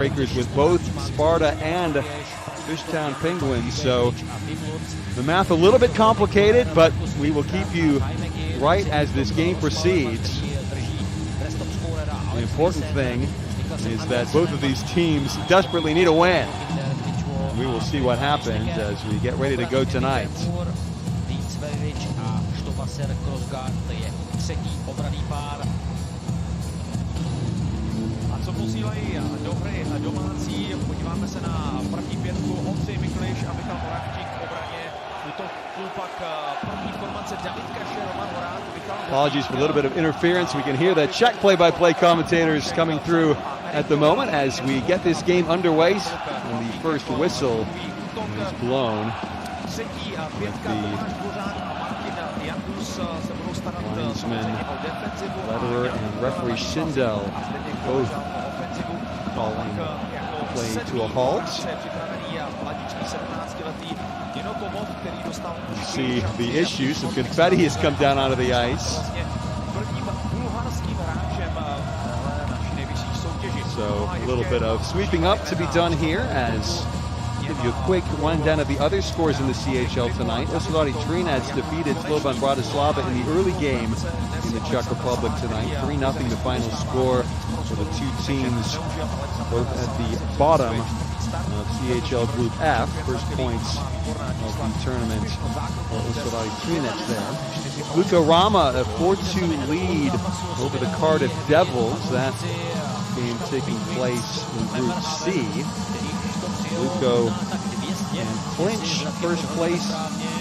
breakers with both Sparta and Fishtown Penguins, so the math a little bit complicated, but we will keep you right as this game proceeds. The important thing is that both of these teams desperately need a win. We will see what happens as we get ready to go tonight. Co posílají do hry domácí, podíváme se na první pětku, Honzi Mikliš a Michal Moravčík v obraně. Útoku pak první formace David Krše, Roman Horák, Apologies for a little bit of interference. We can hear the Czech play-by-play commentators coming through at the moment as we get this game underway. And the first whistle is blown with the linesman Lederer and referee Schindel both calling play to a halt. You see the issue, some confetti has come down onto the ice. So a little bit of sweeping up to be done here as give you a quick rundown of the other scores in the CHL tonight. Oslari Trinec defeated Slovan Bratislava in the early game in the Czech Republic tonight. 3-0 the final score for the two teams both at the bottom of CHL Group F. First points of the tournament for Oslari Trinec there. Luka Rama, a 4-2 lead over the Cardiff Devils. That game taking place in Group C. Luko and clinch first place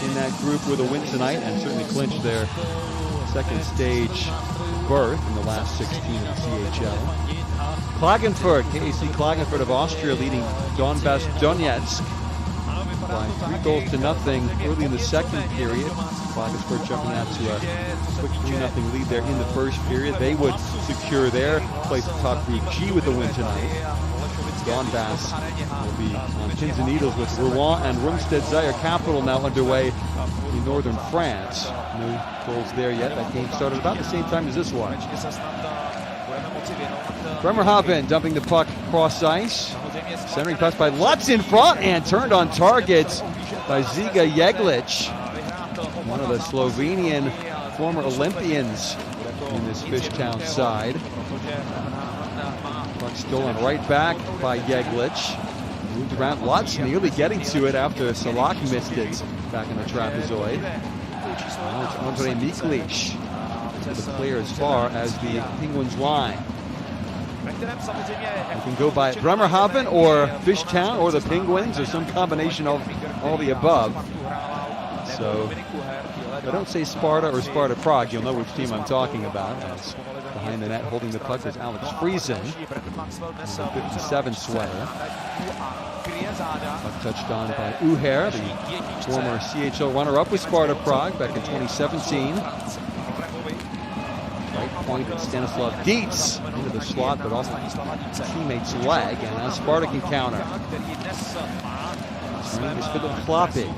in that group with a win tonight and certainly clinch their second stage berth in the last 16 of the CHL. Klagenfurt, KAC Klagenfurt of Austria leading Donbass Donetsk by 3-0 early in the second period. Klagenfurt jumping out to a quick 3-0 lead there in the first period. They would secure their place atop Group G with the win tonight. Donbass will be on pins and needles with Rouen and Rumstedt Zaire Capital now underway in northern France. No goals there yet. That game started about the same time as this one. Bremerhaven dumping the puck cross ice. Centering pass by Lutz in front and turned on target by Ziga Jeglic, one of the Slovenian former Olympians in this Fishtown side. Puck stolen right back by Jeglic. Moved around. Lutz nearly getting to it after Salak missed it back in the trapezoid. Now it's Andre Miklic to clear as far as the Penguins line. You can go by Bremerhaven or Fishtown or the Penguins or some combination of all the above. So if I don't say Sparta or Sparta Prague, you'll know which team I'm talking about. As behind the net holding the puck is Alex Friesen in the 57 sweater. Puck touched on by Uher, the former CHL runner-up with Sparta Prague back in 2017. Right point at Stanislav Dietz into the slot, but off his teammate's leg, and now Sparta can counter. Swing is Philip Klopik,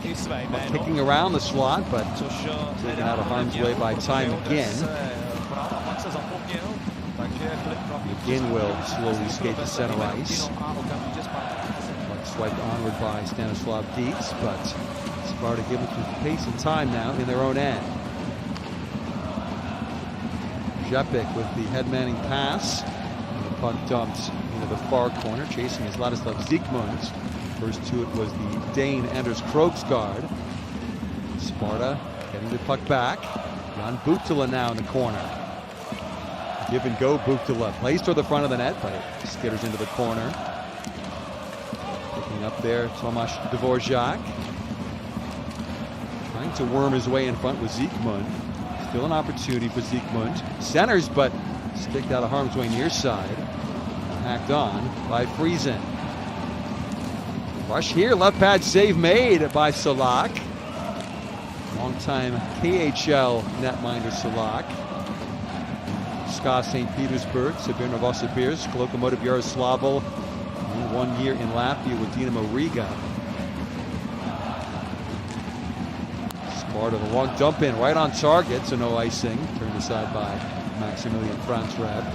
kicking around the slot, but taken out of harm's way by Ty McGinn. McGinn will slowly skate to center ice. Swiped onward by Stanislav Dietz, but Sparta given some pace and time now in their own end. Jepik with the head-manning pass. And the puck dumped into the far corner, chasing is Ladislav Zikmund. First to it was the Dane Anders Krogsgaard. Sparta getting the puck back. Jan Buchtila now in the corner. Give and go Buchtila. Plays toward the front of the net, but it skitters into the corner. Picking up there, Tomasz Dvorak. Trying to worm his way in front with Zikmund. Still an opportunity for Zikmund. Centers, but sticked out of harm's way near side. Hacked on by Friesen. Rush here, left pad save made by Salak. Longtime KHL netminder Salak. SKA St. Petersburg, Sibir Novosibirsk, Lokomotiv Yaroslavl, 1 year in Latvia with Dinamo Riga. Sparta, the long dump in right on target, so no icing. Turned aside by Maximilian Franzreb.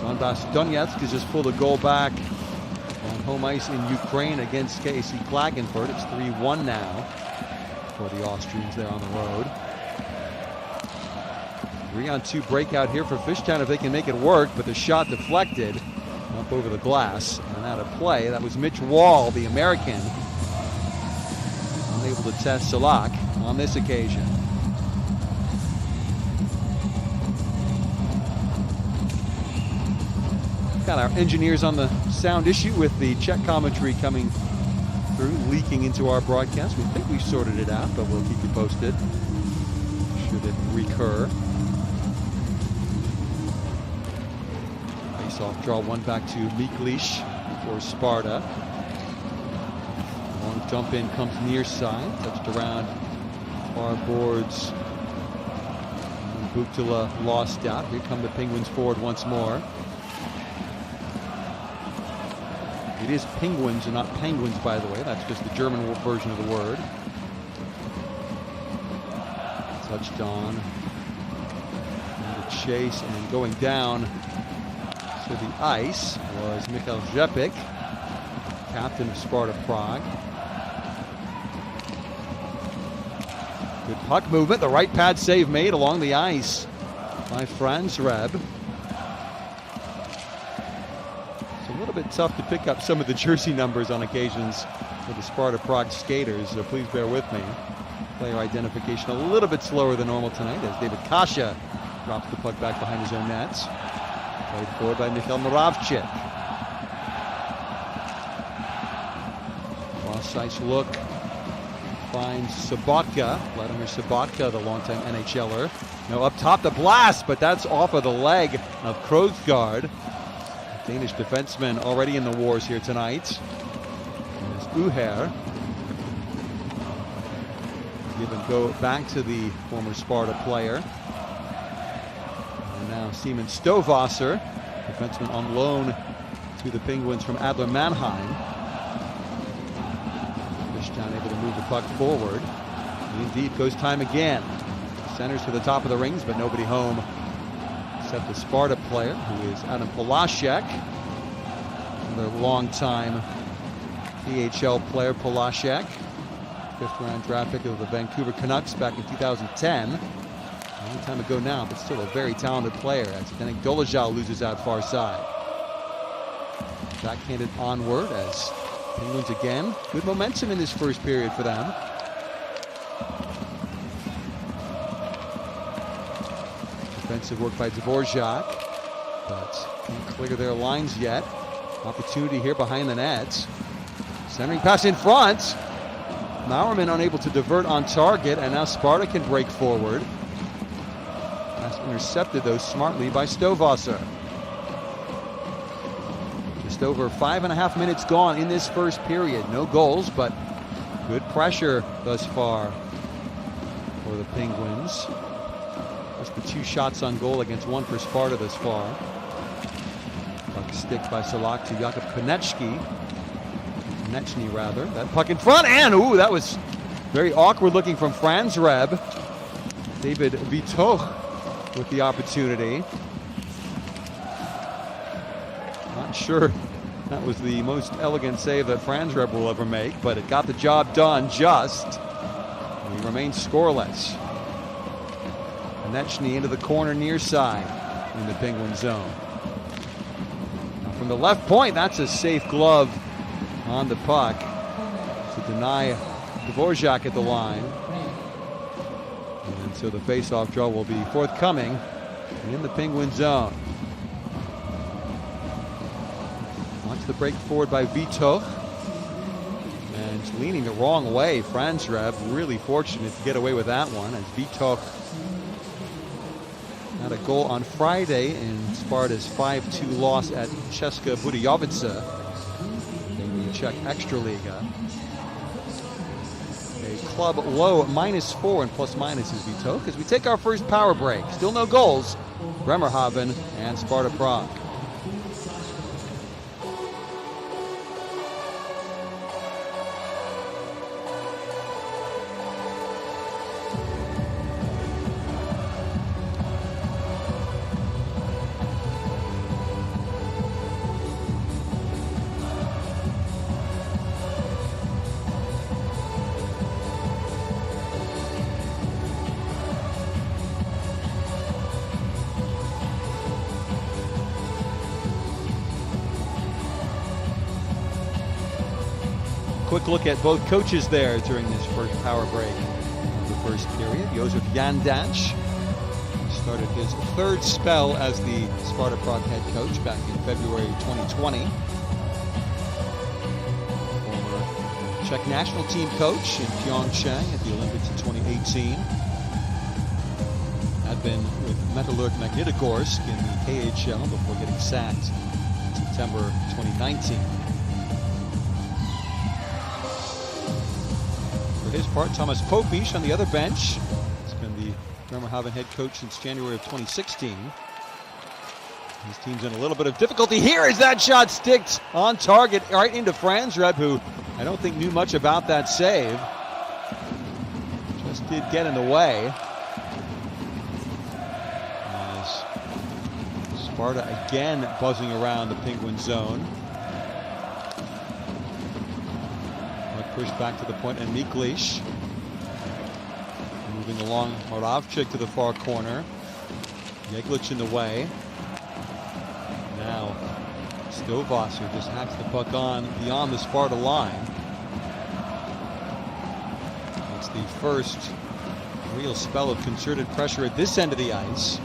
Donbass Donetsk is just pulled a goal back on home ice in Ukraine against KC Klagenfurt. It's 3-1 now for the Austrians there on the road. 3-on-2 breakout here for Fishtown if they can make it work, but the shot deflected up over the glass and out of play. That was Mitch Wall, the American, unable to test Salak on this occasion. Got our engineers on the sound issue with the Czech commentary coming through, leaking into our broadcast. We think we've sorted it out, but we'll keep you posted should it recur. Face-off draw, one back to Miklish for Sparta. Long jump in comes near side, touched around far boards. Buktula lost out. Here come the Penguins forward once more. It is Penguins and not Penguins, by the way. That's just the German version of the word. Touched on. And the chase and going down to the ice was Mikhail Zepik, captain of Sparta Prague. Good puck movement. The right pad save made along the ice by Franz Reb. A little bit tough to pick up some of the jersey numbers on occasions for the Sparta Prague skaters, so please bear with me. Player identification a little bit slower than normal tonight as David Kasha drops the puck back behind his own nets. Played forward by Mikhail Moravchik. Cross-ice look. Finds Sabatka, Vladimir Sabatka, the longtime NHLer. No, up top the blast, but that's off of the leg of Krogsgaard. Danish defenseman already in the wars here tonight. There's Uher. Give and go back to the former Sparta player. And now Simon Stovasser, defenseman on loan to the Penguins from Adler Mannheim. Fishtown able to move the puck forward. And indeed goes time again. Centers to the top of the rings, but nobody home except the Sparta player, who is Adam Polashek, another long-time PHL player. Polashek, fifth-round draft pick of the Vancouver Canucks back in 2010. A long time ago now, but still a very talented player, as Denik Dolezal loses out far side. Backhanded onward as Penguins again. Good momentum in this first period for them. Defensive work by Dvorak, but can't clear their lines yet. Opportunity here behind the nets. Centering pass in front. Mauerman unable to divert on target, and now Sparta can break forward. Pass intercepted, though, smartly by Stovasser. Just over 5.5 minutes gone in this first period. No goals, but good pressure thus far for the Penguins. That's the 2 shots on goal against 1 for Sparta thus far. Puck stick by Salak to Jakub Konechny. Konechny, rather. That puck in front, and ooh, that was very awkward looking from Franz Reb. David Vitoch with the opportunity. Not sure that was the most elegant save that Franz Reb will ever make, but it got the job done just. And he remains scoreless. Konechny into the corner near side in the Penguin zone. Now from the left point, that's a safe glove on the puck to deny Dvorak at the line. And so the face-off draw will be forthcoming in the Penguin zone. Watch the break forward by Vitoch. And leaning the wrong way, Franz Reb really fortunate to get away with that one as Vitoch had a goal on Friday in Sparta's 5-2 loss at Česká Budějovice in the Czech Extraliga. A club low -4 and plus-minus is Vitoch as we take our first power break. Still no goals. Bremerhaven and Sparta Prague. quick look at both coaches there during this first power break of the first period. Josef Jandac started his third spell as the Sparta Prague head coach back in February 2020. Former Czech national team coach in Pyeongchang at the Olympics in 2018. Had been with Metalurg Magnitogorsk in the KHL before getting sacked in September 2019. For his part, Thomas Popisch on the other bench. He's been the Bremerhaven head coach since January of 2016. His team's in a little bit of difficulty here as that shot sticked on target right into Franzreb, who I don't think knew much about that save. Just did get in the way. As Sparta again buzzing around the Penguin zone. Pushed back to the point, and Miklish moving along. Moravchik to the far corner. Jeglic in the way. Now Stovasser just hacks the puck on beyond the Sparta line. It's the first real spell of concerted pressure at this end of the ice.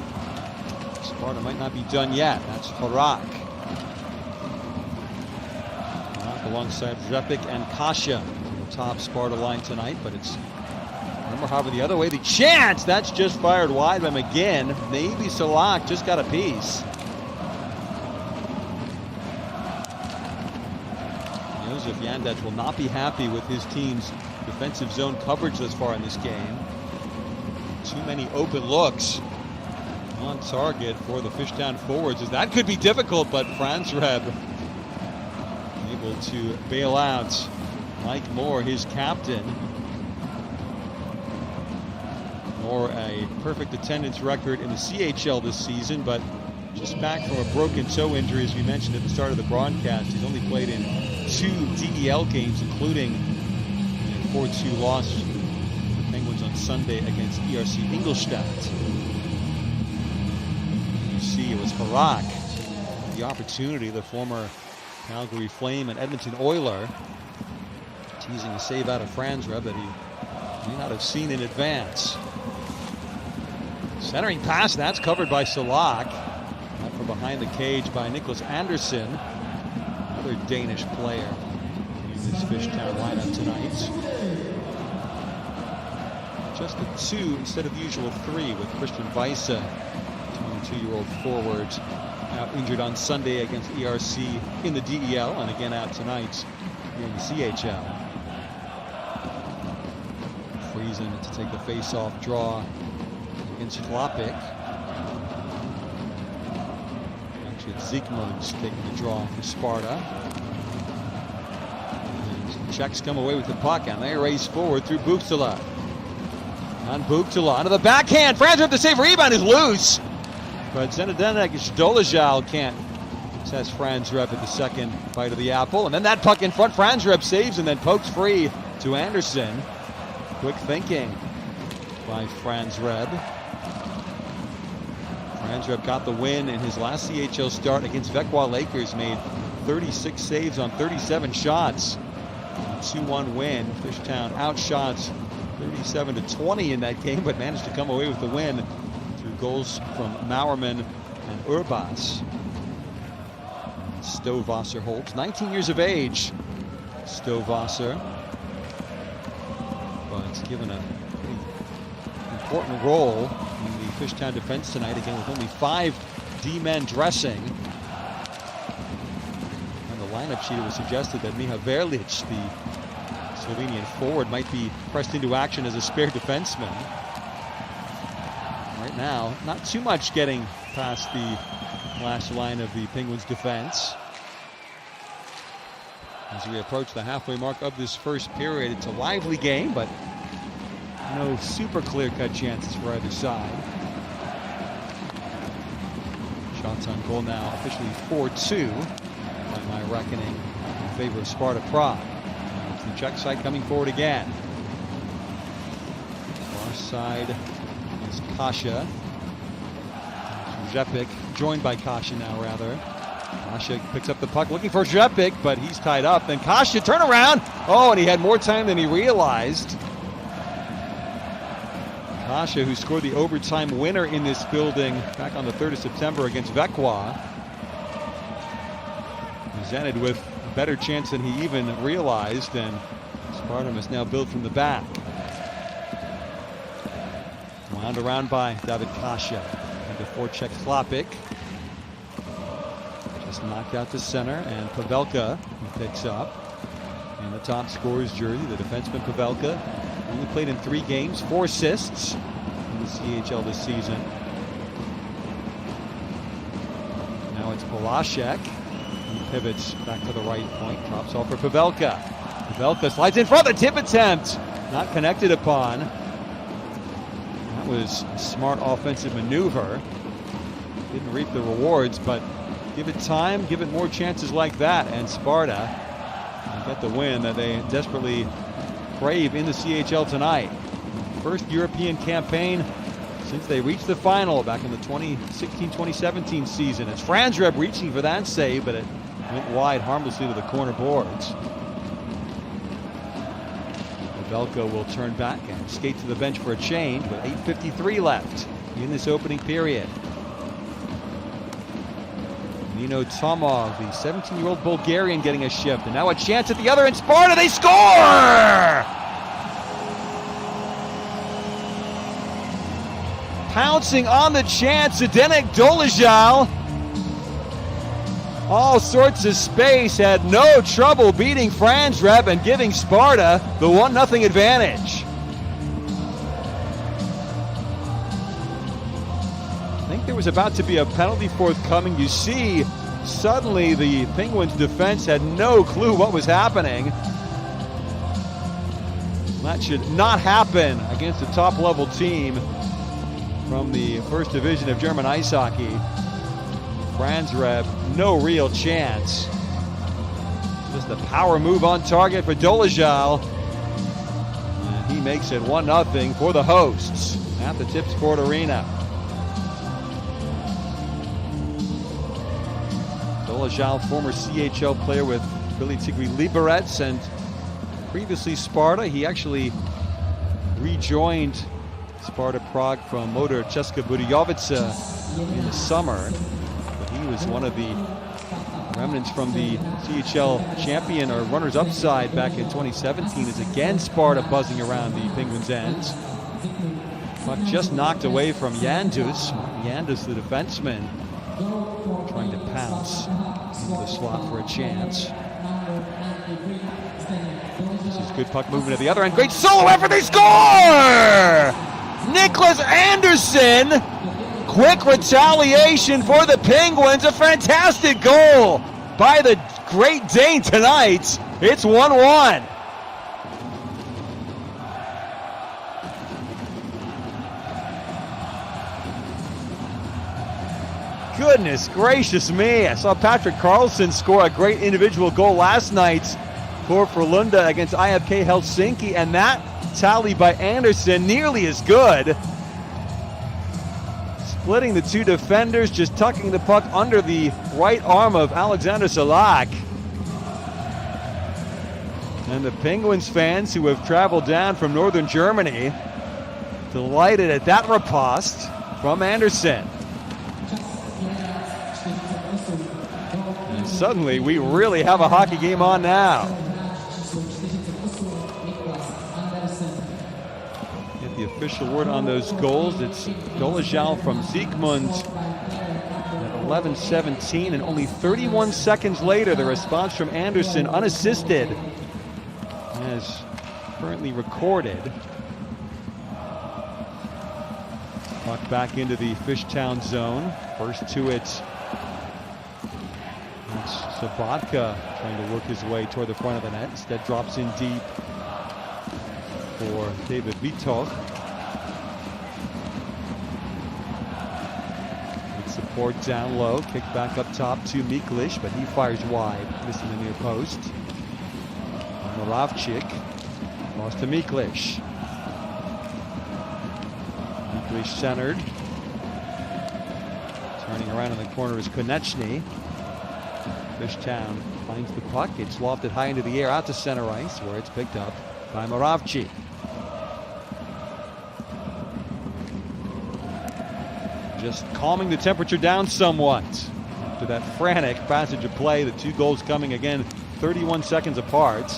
Sparta might not be done yet. That's Harak. Alongside Repik and Kasha. Top Sparta line tonight, but it's Bremerhaven the other way. The chance! That's just fired wide by McGinn. Maybe Salak just got a piece. Josef Jandac will not be happy with his team's defensive zone coverage thus far in this game. Too many open looks on target for the Fishtown forwards, as that could be difficult, but Franzreb able to bail out Mike Moore, his captain. Moore, a perfect attendance record in the CHL this season, but just back from a broken toe injury, as we mentioned at the start of the broadcast. He's only played in 2 DEL games, including a 4-2 loss to the Penguins on Sunday against ERC Ingolstadt. You see, it was Harak, the opportunity, the former Calgary Flame and Edmonton Oiler, teasing a save out of Franzreb that he may not have seen in advance. Centering pass, that's covered by Salak. Out from behind the cage by Nicholas Anderson, another Danish player in this Fishtown lineup tonight. Just a 2 instead of the usual 3 with Christian Weisse, 22-year-old forward, out injured on Sunday against ERC in the DEL, and again out tonight here in the CHL. Friesen to take the face-off draw against Klopik. Actually, it's Ziegmund's taking the draw for Sparta. And the Czechs come away with the puck, and they race forward through Buchtula. On Buchtula, onto the backhand. Franzreb, the save, rebound is loose. But Zenedina Dolezal can't test Franzreb at the second bite of the apple. And then that puck in front, Franzreb saves and then pokes free to Anderson. Quick thinking by Franzreb. Franzreb got the win in his last CHL start against Vecqua Lakers, made 36 saves on 37 shots. A 2-1 win. Fishtown outshot 37-20 in that game, but managed to come away with the win through goals from Mauerman and Urbas. Stovasser holds, 19 years of age. Stovasser, but it's given a pretty important role in the Fishtown defense tonight, again with only 5 D-men dressing. On the lineup sheet, it was suggested that Miha Verlic, the Slovenian forward, might be pressed into action as a spare defenseman. Right now, not too much getting past the last line of the Penguins defense. As we approach the halfway mark of this first period, it's a lively game, but no super clear-cut chances for either side. Shots on goal now, officially 4-2, by my reckoning, in favor of Sparta Prague. Now it's the Czech side coming forward again. Far side is Kasha. Rzepik, joined by Kasha now, rather. Kasha picks up the puck, looking for Rzepik, but he's tied up. Then Kasha, turn around. Oh, and he had more time than he realized. Kasha, who scored the overtime winner in this building back on the 3rd of September against Vekwa, presented with a better chance than he even realized, and Sparta must now build from the back. Wound around by David Kasha. And the forecheck Slapik. Just knocked out to center, and Pavelka picks up. And the top scorer's jersey, the defenseman Pavelka. Only played in 3 games, 4 assists in the CHL this season. Now it's Polasek. He pivots back to the right point, drops off for Pavelka. Pavelka slides in front, the tip attempt. Not connected upon. That was a smart offensive maneuver. Didn't reap the rewards, but give it time, give it more chances like that, and Sparta get the win that they desperately crave in the CHL tonight. First European campaign since they reached the final back in the 2016-2017 season. It's Franzreb reaching for that save, but it went wide harmlessly to the corner boards. Pavelka will turn back and skate to the bench for a change with 8:53 left in this opening period. Nino Tomov, the 17-year-old Bulgarian, getting a shift, and now a chance at the other end. Sparta, they score! Pouncing on the chance, Zdenek Dolezal. All sorts of space, had no trouble beating Franzreb and giving Sparta the 1-0 advantage. I think there was about to be a penalty forthcoming. You see, suddenly the Penguins defense had no clue what was happening. That should not happen against a top-level team from the first division of German ice hockey. Franzreb, no real chance. Just a power move on target for Dolezal. And he makes it 1-0 for the hosts at the Tipsport Arena. Dolezal, former CHL player with Billy Tigri Liberec and previously Sparta. He actually rejoined Sparta Prague from Motor Česká Budějovice in the summer. He was one of the remnants from the CHL champion or runners-up side back in 2017. Is again Sparta buzzing around the Penguins' ends. Puck just knocked away from Yandus. Yandus, the defenseman, trying to pounce into the slot for a chance. This is good puck movement at the other end. Great solo effort. They score! Nicholas Anderson. Quick retaliation for the Penguins. A fantastic goal by the Great Dane tonight. It's 1-1. Goodness gracious me. I saw Patrick Carlson score a great individual goal last night for Frölunda against IFK Helsinki, and that tally by Anderson nearly as good. Splitting the 2 defenders, just tucking the puck under the right arm of Alexander Salak. And the Penguins fans who have traveled down from northern Germany, delighted at that riposte from Anderson. And suddenly we really have a hockey game on now. The official word on those goals. It's Dolezal from Siegmund at 11:17, and only 31 seconds later the response from Anderson, unassisted, as currently recorded. Puck back into the Fishtown zone. First to it. It's Sabatka trying to work his way toward the front of the net. Instead drops in deep for David Vitoch. Support down low, kick back up top to Miklish, but he fires wide, missing the near post. Moravchik, lost to Miklish. Miklish centered. Turning around in the corner is Konechny. Fishtown finds the puck. It's lofted high into the air out to center ice, where it's picked up by Moravci. Just calming the temperature down somewhat after that frantic passage of play. The two goals coming again 31 seconds apart.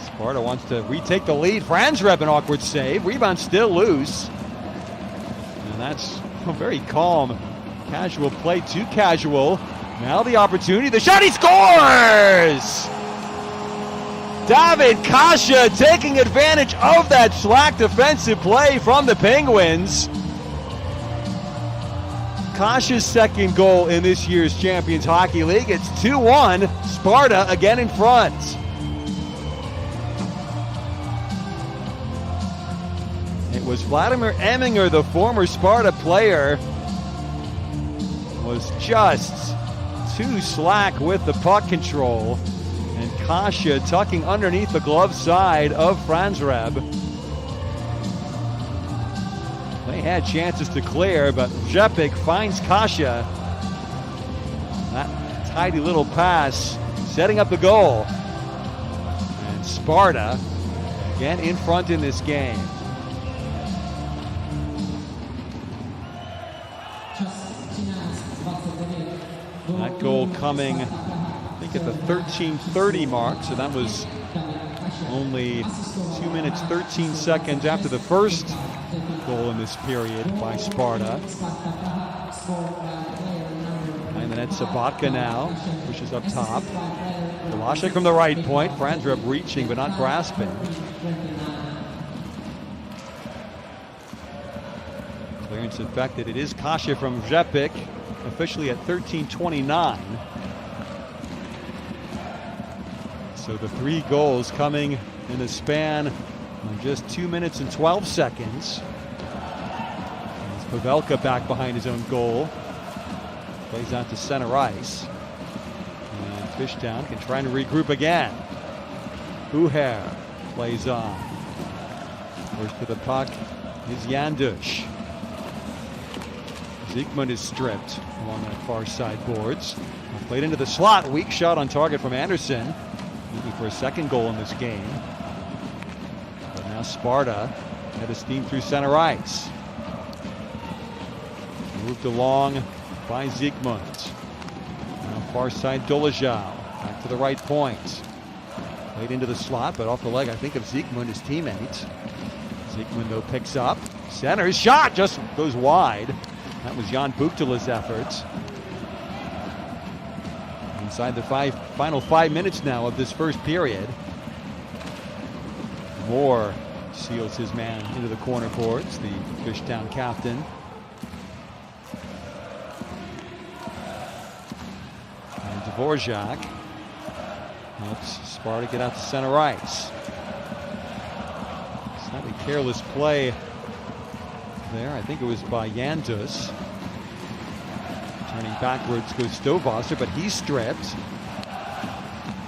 Sparta wants to retake the lead. Franzreb, an awkward save. Rebound still loose. And that's a very calm, casual play. Too casual. Now the opportunity. The shot, he scores! David Kasha taking advantage of that slack defensive play from the Penguins. Kasha's second goal in this year's Champions Hockey League. It's 2-1. Sparta again in front. It was Vladimir Eminger, the former Sparta player, was just too slack with the puck control. And Kasha tucking underneath the glove side of Franzreb. They had chances to clear, but Rzepik finds Kasha. That tidy little pass setting up the goal. And Sparta again in front in this game. That goal coming, I think, at the 13:30 mark, so that was only 2 minutes 13 seconds after the first goal in this period by Sparta. And the net, Sabatka now pushes up top. Velasquez from the right point. Franzreb reaching but not grasping. Clearance effected. It is Kasha from Rzepik, officially at 13:29. So the three goals coming in a span of just 2 minutes and 12 seconds. Pavelka back behind his own goal. Plays out to center ice. And Fishtown can try to regroup again. Uher plays on. First to the puck is Jandush. Ziekman is stripped along that far side boards. Played into the slot. Weak shot on target from Anderson. Looking for a second goal in this game. But now Sparta had a steam through center ice. Moved along by Ziekman. Now far side Dolezal. Back to the right point. Played into the slot, but off the leg, I think, of Ziekman, his teammate. Ziekman, though, picks up. Center's shot just goes wide. That was Jan Buchtela's effort. Inside the final 5 minutes now of this first period. Moore seals his man into the corner boards, the Fishtown captain. And Dvorak helps Sparta get out to center ice. Slightly careless play there. I think it was by Janduš. Turning backwards goes Stovasser, but he's stripped.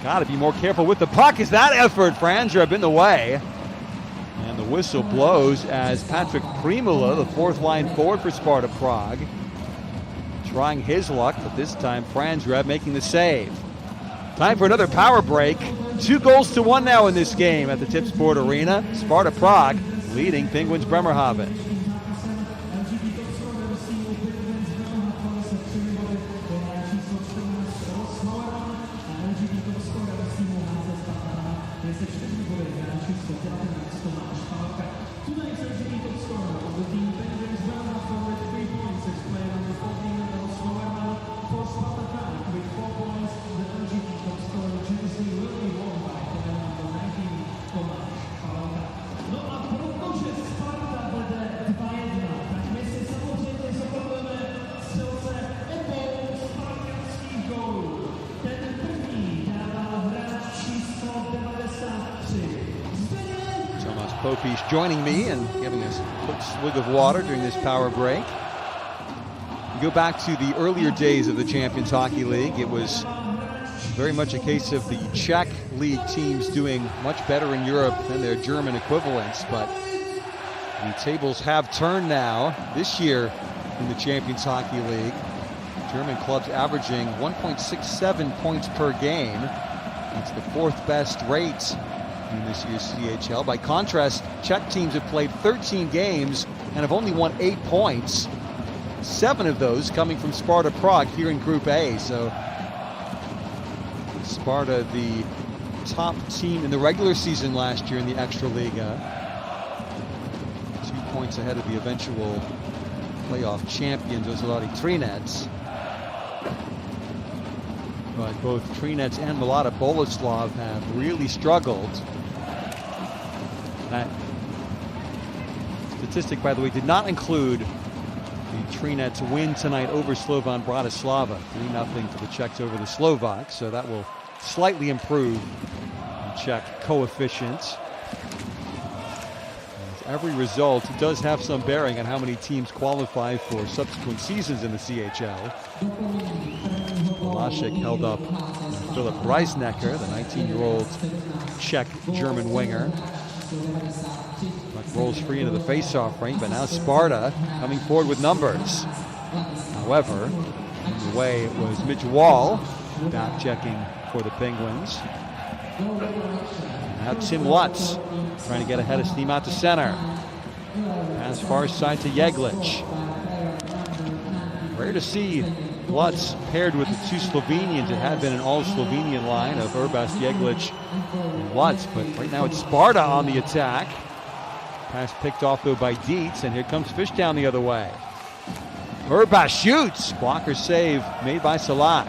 Got to be more careful with the puck. Is that effort? Franzreb in the way. And the whistle blows as Patrick Primula, the fourth line forward for Sparta Prague, trying his luck, but this time Franzreb making the save. Time for another power break. 2-1 now in this game at the Tipsport Arena. Sparta Prague leading Penguins Bremerhaven. Popey's joining me and giving us a quick swig of water during this power break. We go back to the earlier days of the Champions Hockey League. It was very much a case of the Czech league teams doing much better in Europe than their German equivalents, but the tables have turned now this year in the Champions Hockey League. German clubs averaging 1.67 points per game. It's the fourth best rate in this year's CHL. By contrast, Czech teams have played 13 games and have only won 8 points. 7 of those coming from Sparta Prague here in Group A. So Sparta, the top team in the regular season last year in the Extraliga. 2 points ahead of the eventual playoff champions, Ozolari Trinec. But both Trinec and Mlada Boleslav have really struggled. That statistic, by the way, did not include the Trinec win tonight over Slovan Bratislava. 3-0 for the Czechs over the Slovaks, so that will slightly improve the Czech coefficient. Every result does have some bearing on how many teams qualify for subsequent seasons in the CHL. Vlasic held up Philip Reisnecker, the 19-year-old Czech-German winger. Puck rolls free into the face-off ring, but now Sparta coming forward with numbers. However, in the way it was Mitch Wall back-checking for the Penguins. Now Tim Lutz trying to get ahead of steam out to center. Pass far side to Jeglic. Rare to see Lutz paired with the two Slovenians. It had been an all-Slovenian line of Urbas, Jeglic, and Lutz, but right now it's Sparta on the attack. Pass picked off though by Dietz, and here comes Fishtown the other way. Urbas shoots. Blocker save made by Salak.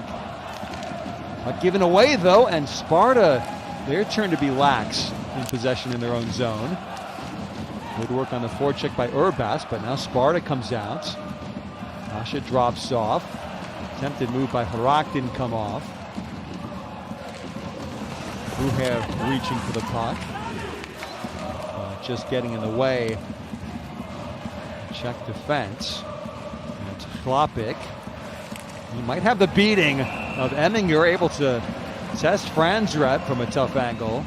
Not given away though, and Sparta, their turn to be lax in possession in their own zone. Good work on the forecheck by Urbas, but now Sparta comes out. Asha drops off. Attempted move by Harak didn't come off. Buher reaching for the puck. Just getting in the way. Czech defense. And it's Chlapik. He might have the beating of Emminger, able to test Franzreb from a tough angle.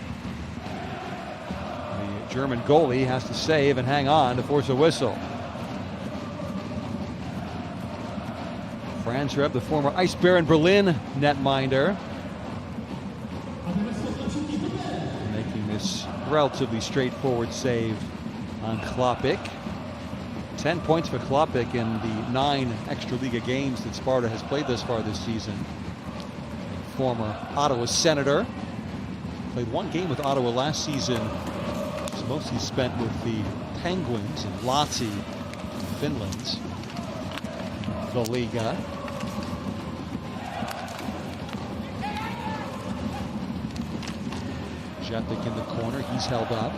The German goalie has to save and hang on to force a whistle. Franzreb, the former Ice Baron Berlin netminder, making this relatively straightforward save on Chlapik. 10 points for Chlapik in the 9 Extraliga games that Sparta has played thus far this season. Former Ottawa Senator. Played 1 game with Ottawa last season. It was mostly spent with the Penguins in Lahti, Finland. The Liga. Jetic in the corner, he's held up.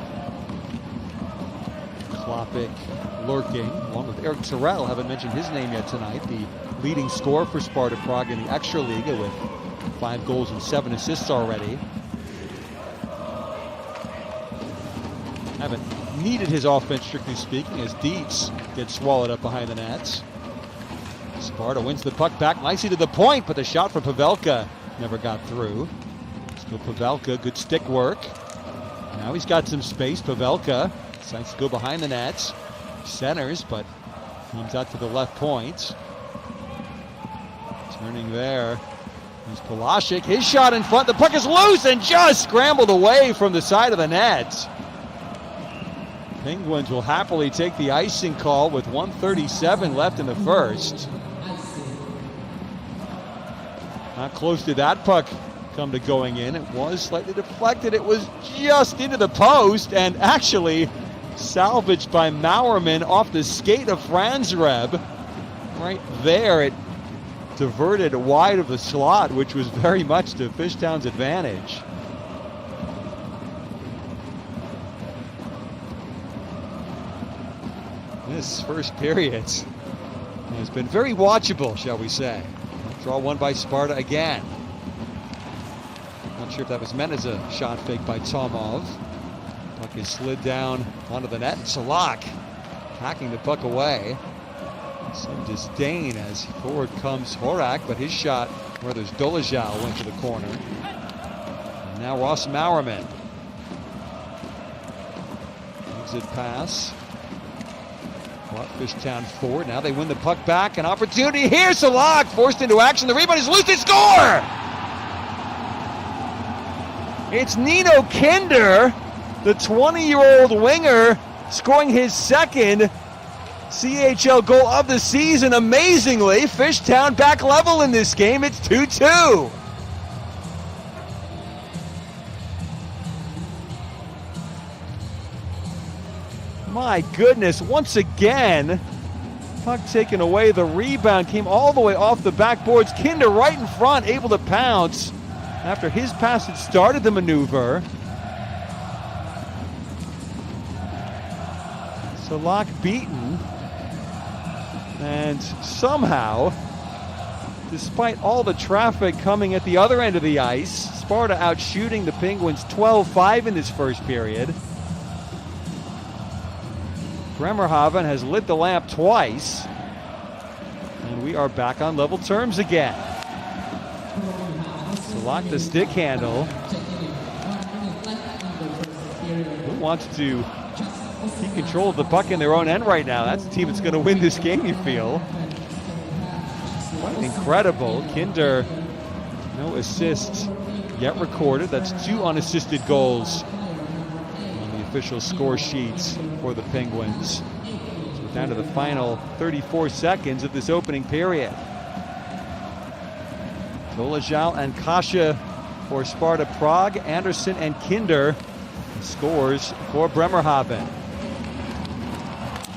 Chlapik lurking, along with Eric Terrell. Haven't mentioned his name yet tonight. The leading scorer for Sparta Prague in the Extraliga with 5 goals and 7 assists already. Haven't needed his offense, strictly speaking, as Dietz gets swallowed up behind the nets. Sparta wins the puck back nicely to the point, but the shot from Pavelka never got through. Still Pavelka, good stick work. Now he's got some space. Pavelka decides to go behind the nets. Centers, but comes out to the left point. Turning there. Here's Vlasic. His shot in front. The puck is loose and just scrambled away from the side of the net. Penguins will happily take the icing call with 1:37 left in the first. Not close to that puck come to going in. It was slightly deflected. It was just into the post and actually salvaged by Mauerman off the skate of Franzreb. Right there, it diverted wide of the slot, which was very much to Fishtown's advantage. This first period has been very watchable, shall we say. Draw won by Sparta again. Not sure if that was meant as a shot fake by Tomov. Puck is slid down onto the net. Salak hacking the puck away. Some disdain as forward comes Horak, but his shot, where there's Dolezal, went to the corner. And now Ross Mauerman. Exit pass. Fishtown forward. Now they win the puck back. An opportunity here. Salak forced into action. The rebound is loose. They score! It's Nino Kinder, the 20-year-old winger, scoring his second CHL goal of the season. Amazingly, Fishtown back level in this game. It's 2-2. My goodness, once again, puck taken away. The rebound came all the way off the backboards. Kinder right in front, able to pounce after his pass had started the maneuver. Salak beaten. And somehow, despite all the traffic coming at the other end of the ice, Sparta out shooting the Penguins 12-5 in this first period. Bremerhaven has lit the lamp twice, and we are back on level terms again. Salak the stick handle. Who wants to keep control of the puck in their own end right now? That's the team that's going to win this game, you feel. Quite incredible. Kinder, no assists yet recorded. That's 2 unassisted goals on the official score sheets for the Penguins. So we're down to the final 34 seconds of this opening period. Dolezal and Kasha for Sparta Prague. Anderson and Kinder scores for Bremerhaven.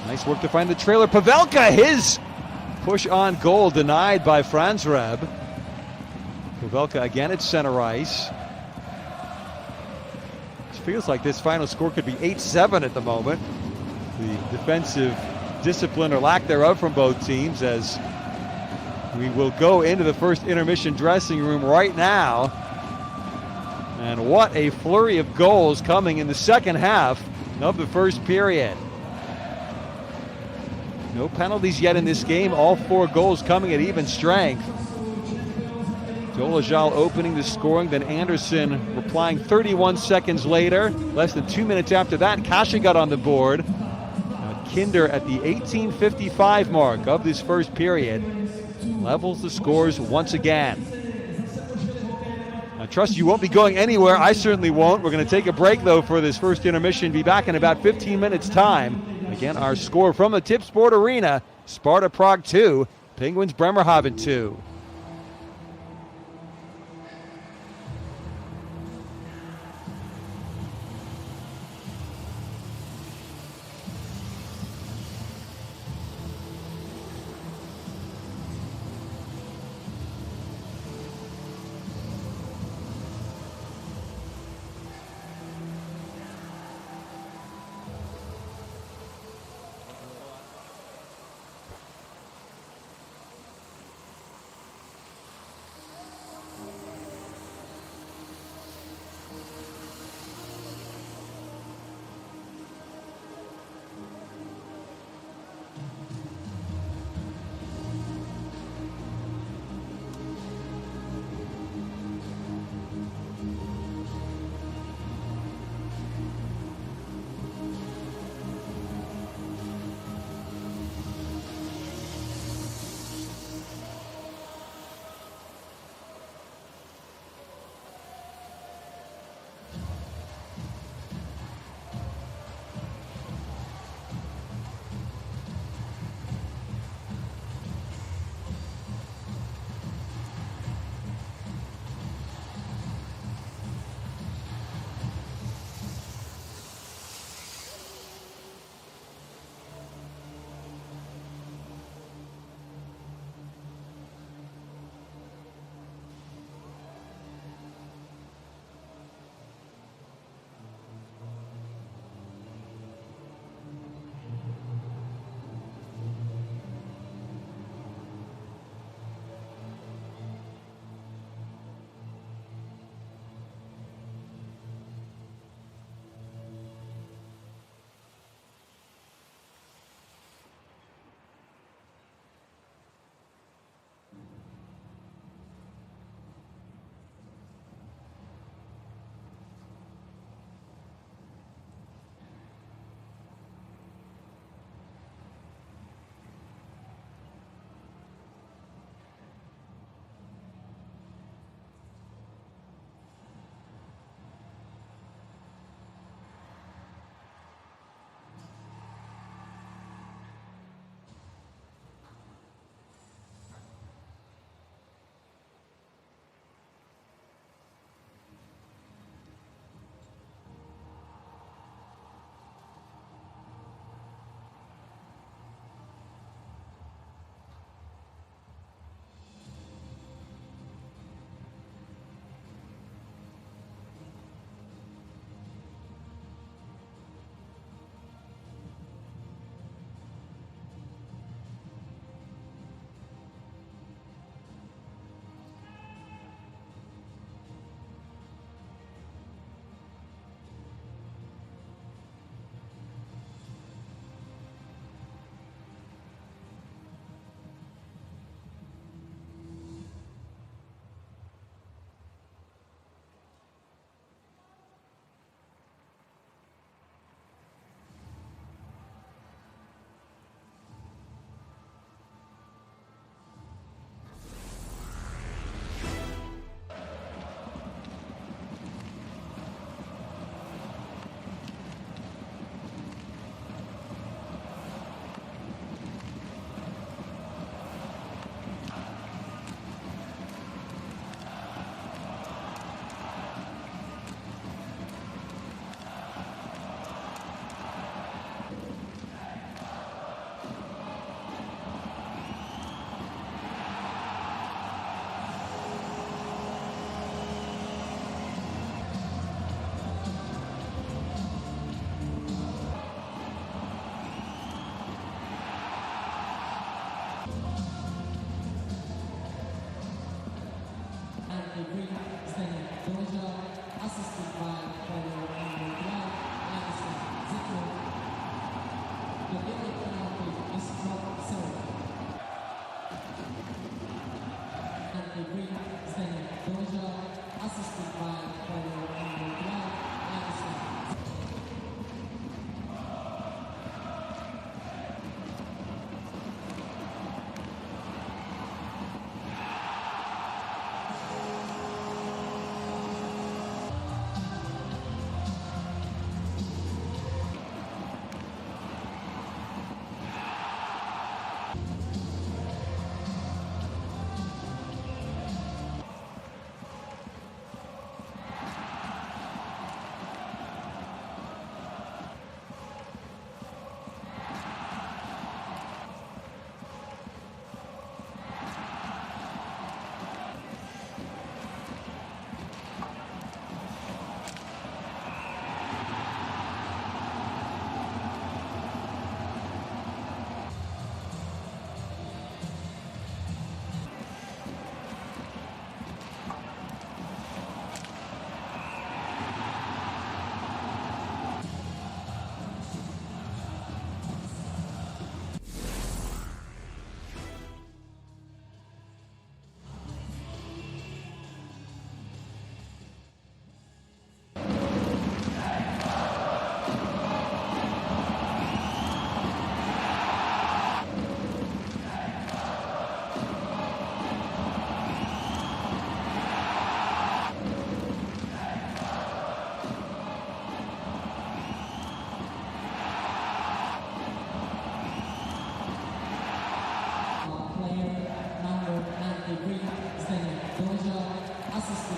Nice work to find the trailer. Pavelka, his push on goal denied by Franzreb. Pavelka again at center ice. It feels like this final score could be 8-7 at the moment. The defensive discipline or lack thereof from both teams, as we will go into the first intermission dressing room right now. And what a flurry of goals coming in the second half of the first period. No penalties yet in this game. All 4 goals coming at even strength. Dolezal opening the scoring, then Anderson replying 31 seconds later. Less than 2 minutes after that, Kasha got on the board. Kinder at the 18:55 mark of this first period levels the scores once again. I trust you won't be going anywhere. I certainly won't. We're going to take a break, though, for this first intermission. Be back in about 15 minutes' time. Again, our score from the Tip Sport Arena: Sparta Prague 2, Penguins Bremerhaven 2.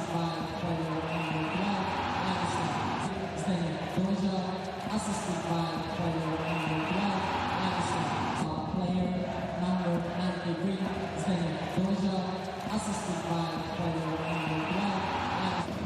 assisted by player number 12, Anderson. Standing Doja, assisted by player number 12, Anderson. Player number 93, standing Doja, assisted by player number 12, Anderson.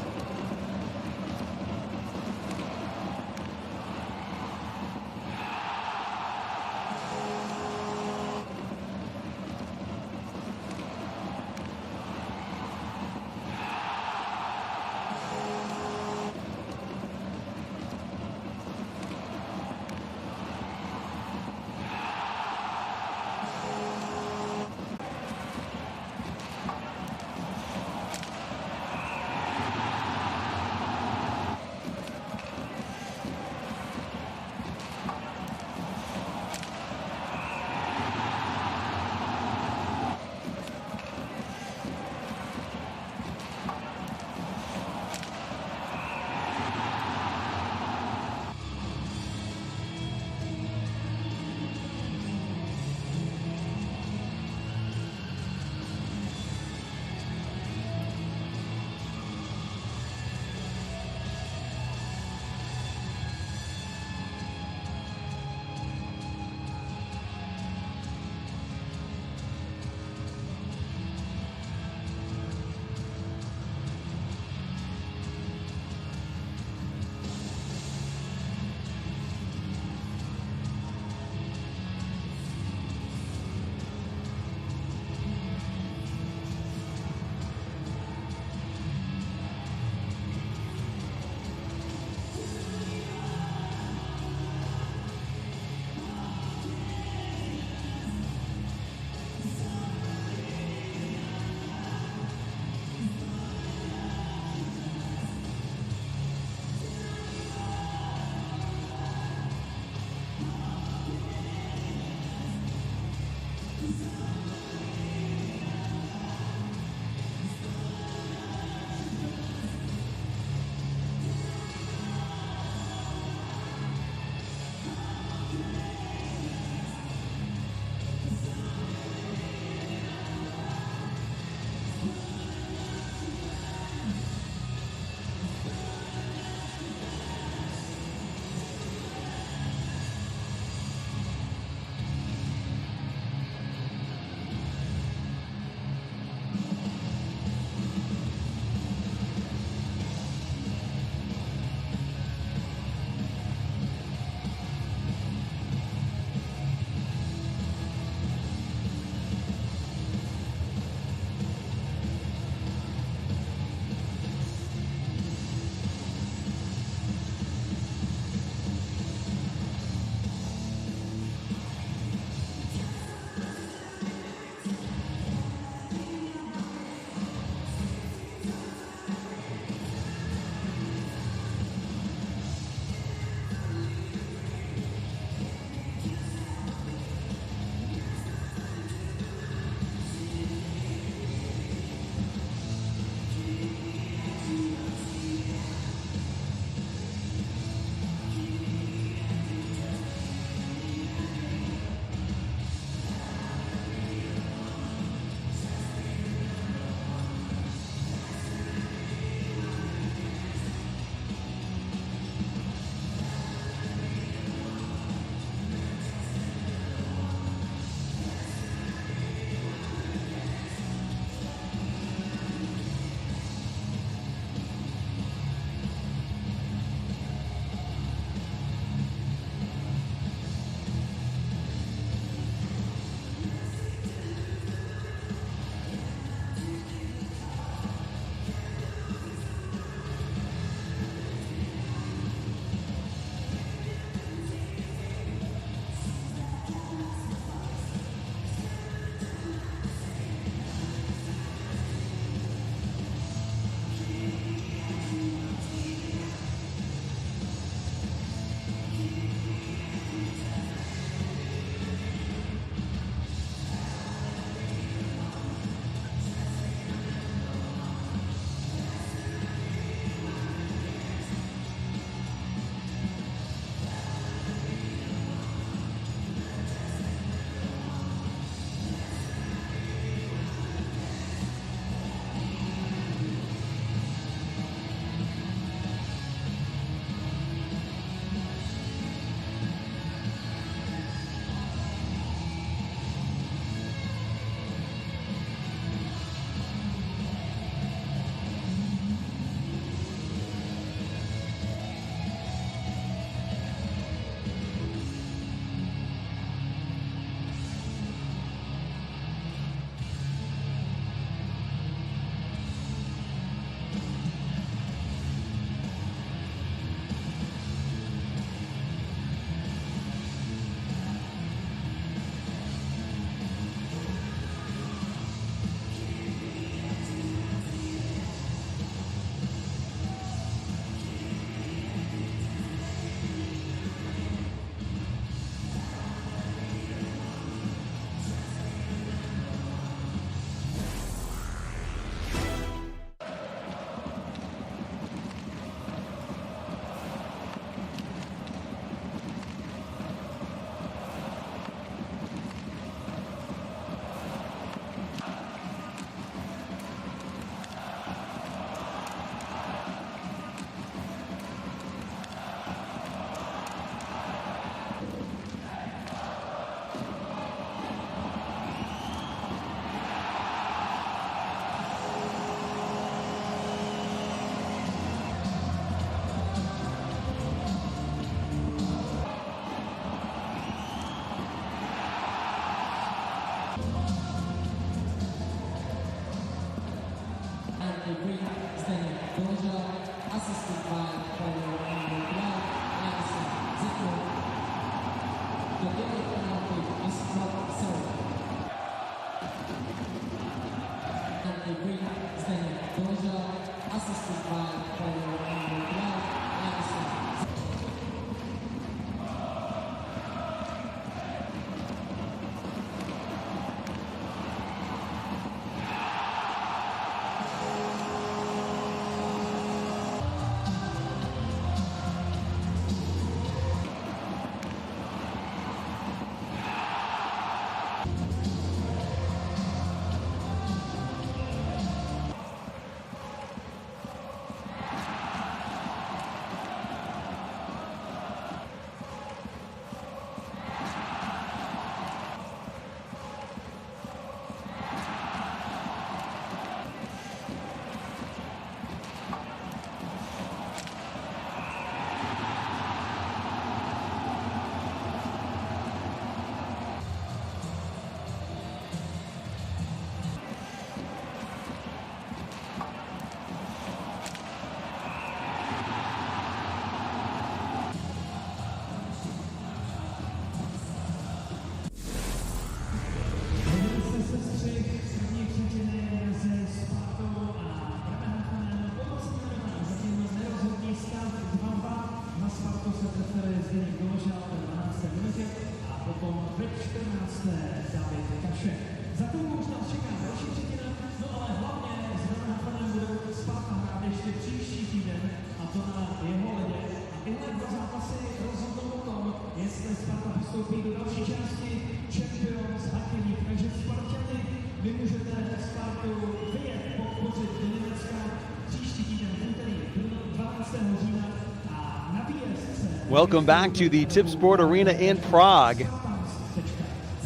Welcome back to the Tip Sport Arena in Prague.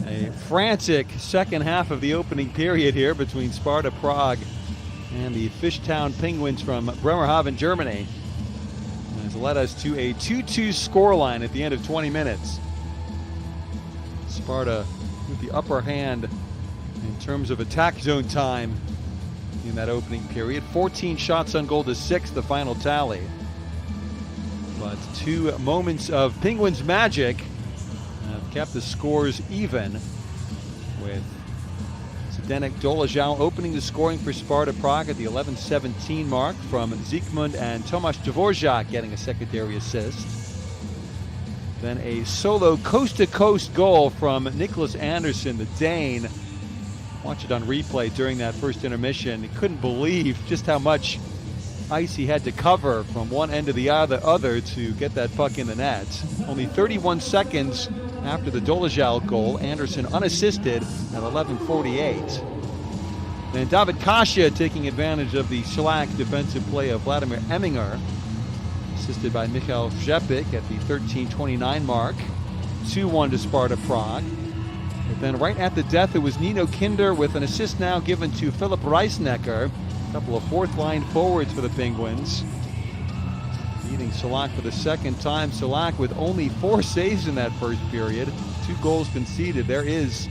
A frantic second half of the opening period here between Sparta Prague and the Fishtown Penguins from Bremerhaven, Germany. Has led us to a 2-2 scoreline at the end of 20 minutes. Sparta with the upper hand in terms of attack zone time in that opening period. 14 shots on goal to 6, the final tally. But 2 moments of Penguins magic have kept the scores even, with Zdeněk Dolezal opening the scoring for Sparta Prague at the 11:17 mark from Zikmund, and Tomáš Dvořák getting a secondary assist. Then a solo coast-to-coast goal from Niklas Andersson, the Dane. Watch it on replay during that first intermission. He couldn't believe just how much ice he had to cover from one end to the other to get that puck in the net. Only 31 seconds after the Dolezal goal, Andersson unassisted at 11:48. Then David Kasia taking advantage of the shellac defensive play of Vladimir Eminger, assisted by Michal Rzepik at the 13:29 mark. 2-1 to Sparta Prague. And then right at the death, it was Nino Kinder with an assist now given to Philip Reisnecker. A couple of fourth-line forwards for the Penguins. Beating Shellac for the second time. Shellac with only 4 saves in that first period. 2 goals conceded. There is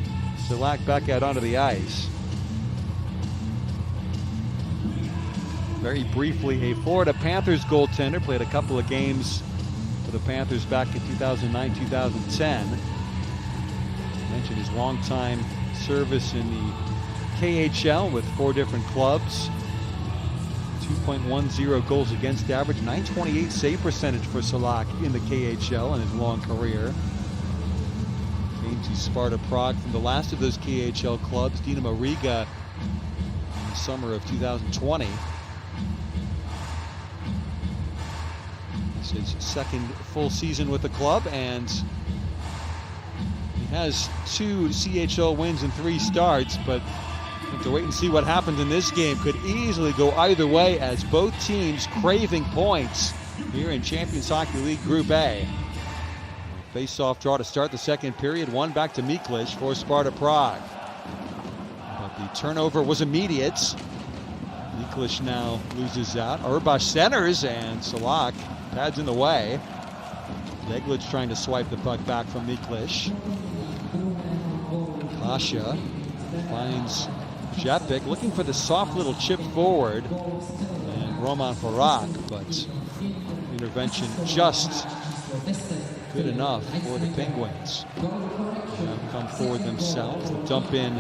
Shellac back out onto the ice. Very briefly, a Florida Panthers goaltender, played a couple of games for the Panthers back in 2009-2010. Mentioned his long-time service in the KHL with 4 different clubs. 2.10 goals against average, 928 save percentage for Shellac in the KHL in his long career. Came to Sparta Prague from the last of those KHL clubs, Dinamo Riga, in the summer of 2020. This is his second full season with the club, and he has 2 CHL wins and 3 starts, but have to wait and see what happens in this game. Could easily go either way, as both teams craving points here in Champions Hockey League Group A. Face-off draw to start the second period. 1 back to Miklish for Sparta Prague. But the turnover was immediate. Miklish now loses out. Urbas centers, and Shellac pads in the way. Deglic trying to swipe the puck back from Miklish. Kasia finds Rzepik, looking for the soft little chip forward, and Roman Farak, but intervention just good enough for the Penguins. They'll come forward themselves. The dump in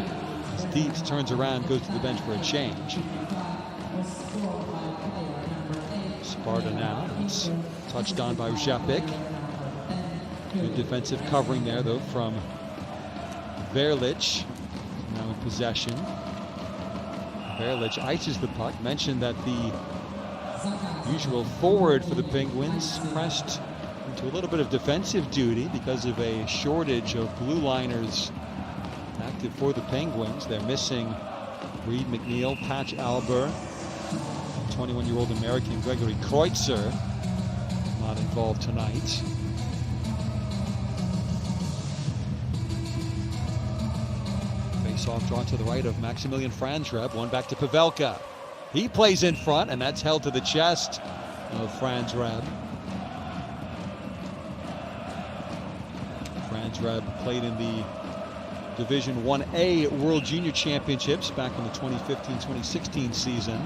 as Dietz turns around, goes to the bench for a change. Sparta now, it's touched on by Rzepik. Good defensive covering there, though, from Verlich, now in possession. Verlich ices the puck. Mentioned that the usual forward for the Penguins pressed into a little bit of defensive duty because of a shortage of blue liners active for the Penguins. They're missing Reed McNeil, Patch Albert, 21-year-old American Gregory Kreutzer, not involved tonight. Face-off drawn to the right of Maximilian Franzreb. 1 back to Pavelka. He plays in front, and that's held to the chest of Franzreb. Franzreb played in the Division 1A World Junior Championships back in the 2015-2016 season.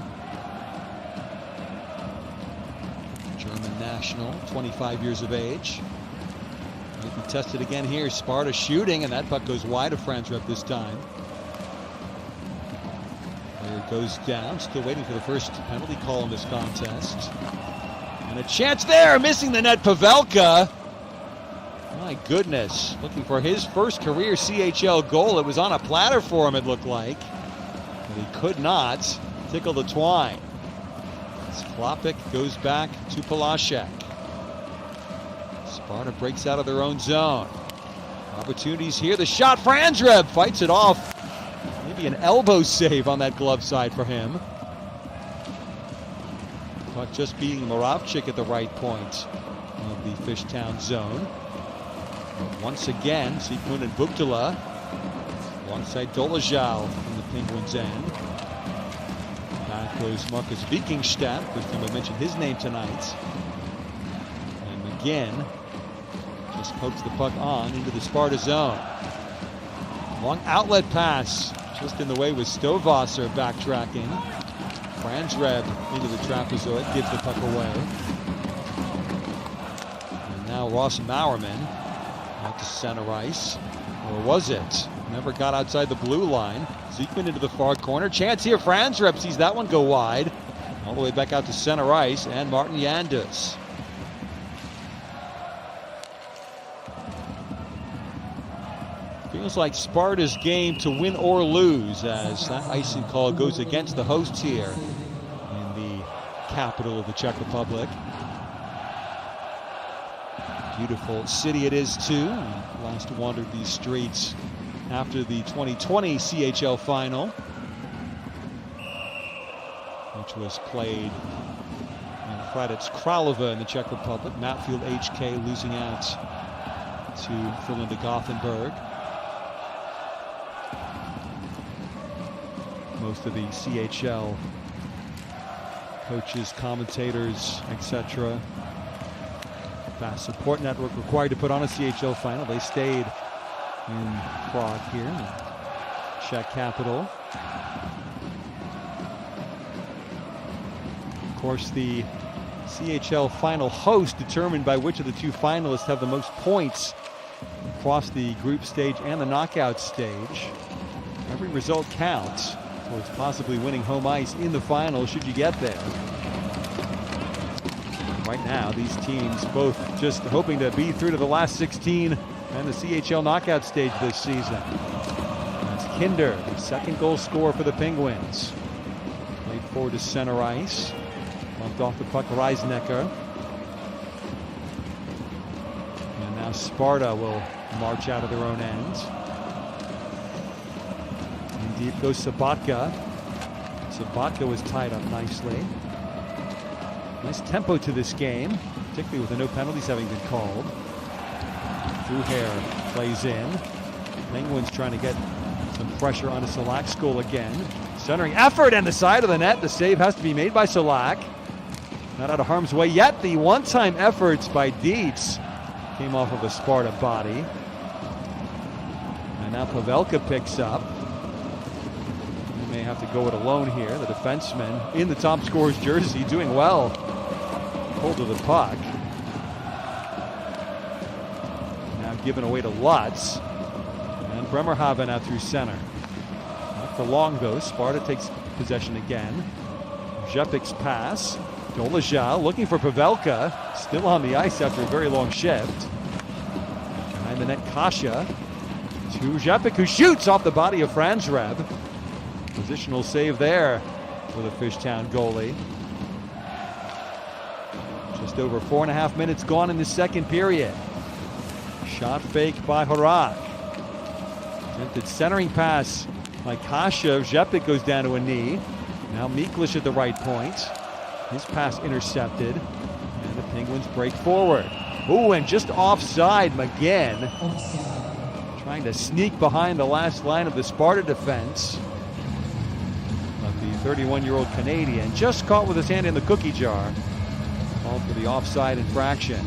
German national, 25 years of age. Might be tested again here. Sparta shooting, and that puck goes wide of Franzreb this time. There it goes down. Still waiting for the first penalty call in this contest. And a chance there, missing the net, Pavelka. My goodness, looking for his first career CHL goal. It was on a platter for him, it looked like. But he could not tickle the twine. Klopik goes back to Palaszczuk. Sparta breaks out of their own zone. Opportunities here. The shot, Franzreb fights it off. Maybe an elbow save on that glove side for him. Puck just beating Moravchik at the right point of the Fishtown zone. But once again, Sikmund and Buktala alongside Dolezal from the Penguins' end. Back goes Marcus Vikingstad. First time I mentioned his name tonight. And McGinn just pokes the puck on into the Sparta zone. Long outlet pass, just in the way with Stovasser backtracking. Franzreb into the trapezoid, gives the puck away. And now Ross Mowerman out to center ice. Or was it? Never got outside the blue line. Zeekman into the far corner. Chance here. Franzreb sees that one go wide. All the way back out to center ice. And Martin Yandus. Feels like Sparta's game to win or lose as that icing call goes against the hosts here in the capital of the Czech Republic. Beautiful city it is too. Last wandered these streets after the 2020 CHL final, which was played in Hradec Králové in the Czech Republic. Matfield HK losing out to Frölunda Gothenburg. Most of the CHL coaches, commentators, etc. Fast Support Network required to put on a CHL final. They stayed in Prague here, in the Czech capital. Of course, the CHL final host determined by which of the two finalists have the most points across the group stage and the knockout stage. Every result counts towards possibly winning home ice in the final should you get there. Right now, these teams both just hoping to be through to the last 16 and the CHL knockout stage this season. That's Kinder, the second goal scorer for the Penguins. Played forward to center ice. Bumped off the puck, Reisnecker. And now Sparta will march out of their own end. And deep goes Sabatka. Sabatka was tied up nicely. Nice tempo to this game, particularly with the no penalties having been called. Duhair plays in. Penguins trying to get some pressure onto Solak's goal again. Centering effort and the side of the net. The save has to be made by Solak. Not out of harm's way yet. The one-time efforts by Dietz came off of a Sparta body. And now Pavelka picks up. He may have to go it alone here. The defenseman in the top scorer's jersey doing well. Hold of the puck. Now given away to Lutz. And Bremerhaven out through center. Not for long though. Sparta takes possession again. Rzepik's pass. Dolezal looking for Pavelka. Still on the ice after a very long shift. Behind the net, Kasha. To Rzepik, who shoots off the body of Franzreb. Positional save there for the Fishtown goalie. Just over 4.5 minutes gone in the second period. Shot fake by Horak. Attempted centering pass by Kasha. Rzepik goes down to a knee. Now Miklish at the right point. His pass intercepted. And the Penguins break forward. Ooh, and just offside, McGinn. Trying to sneak behind the last line of the Sparta defense. But the 31-year-old Canadian just caught with his hand in the cookie jar. Called for the offside infraction.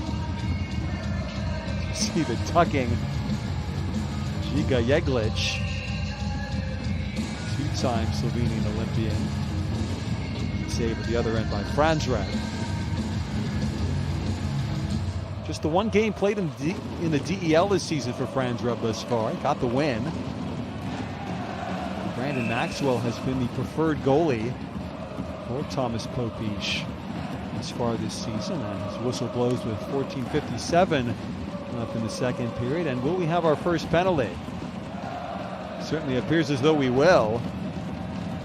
You see the tucking. Giga Jeglic, two-time Slovenian Olympian. Save at the other end by Franzreb. Just the one game played in the DEL this season for Franzreb thus far. He got the win. Brandon Maxwell has been the preferred goalie for Thomas Popish as far this season, and his whistle blows with 14:57 up in the second period. And will we have our first penalty? Certainly appears as though we will.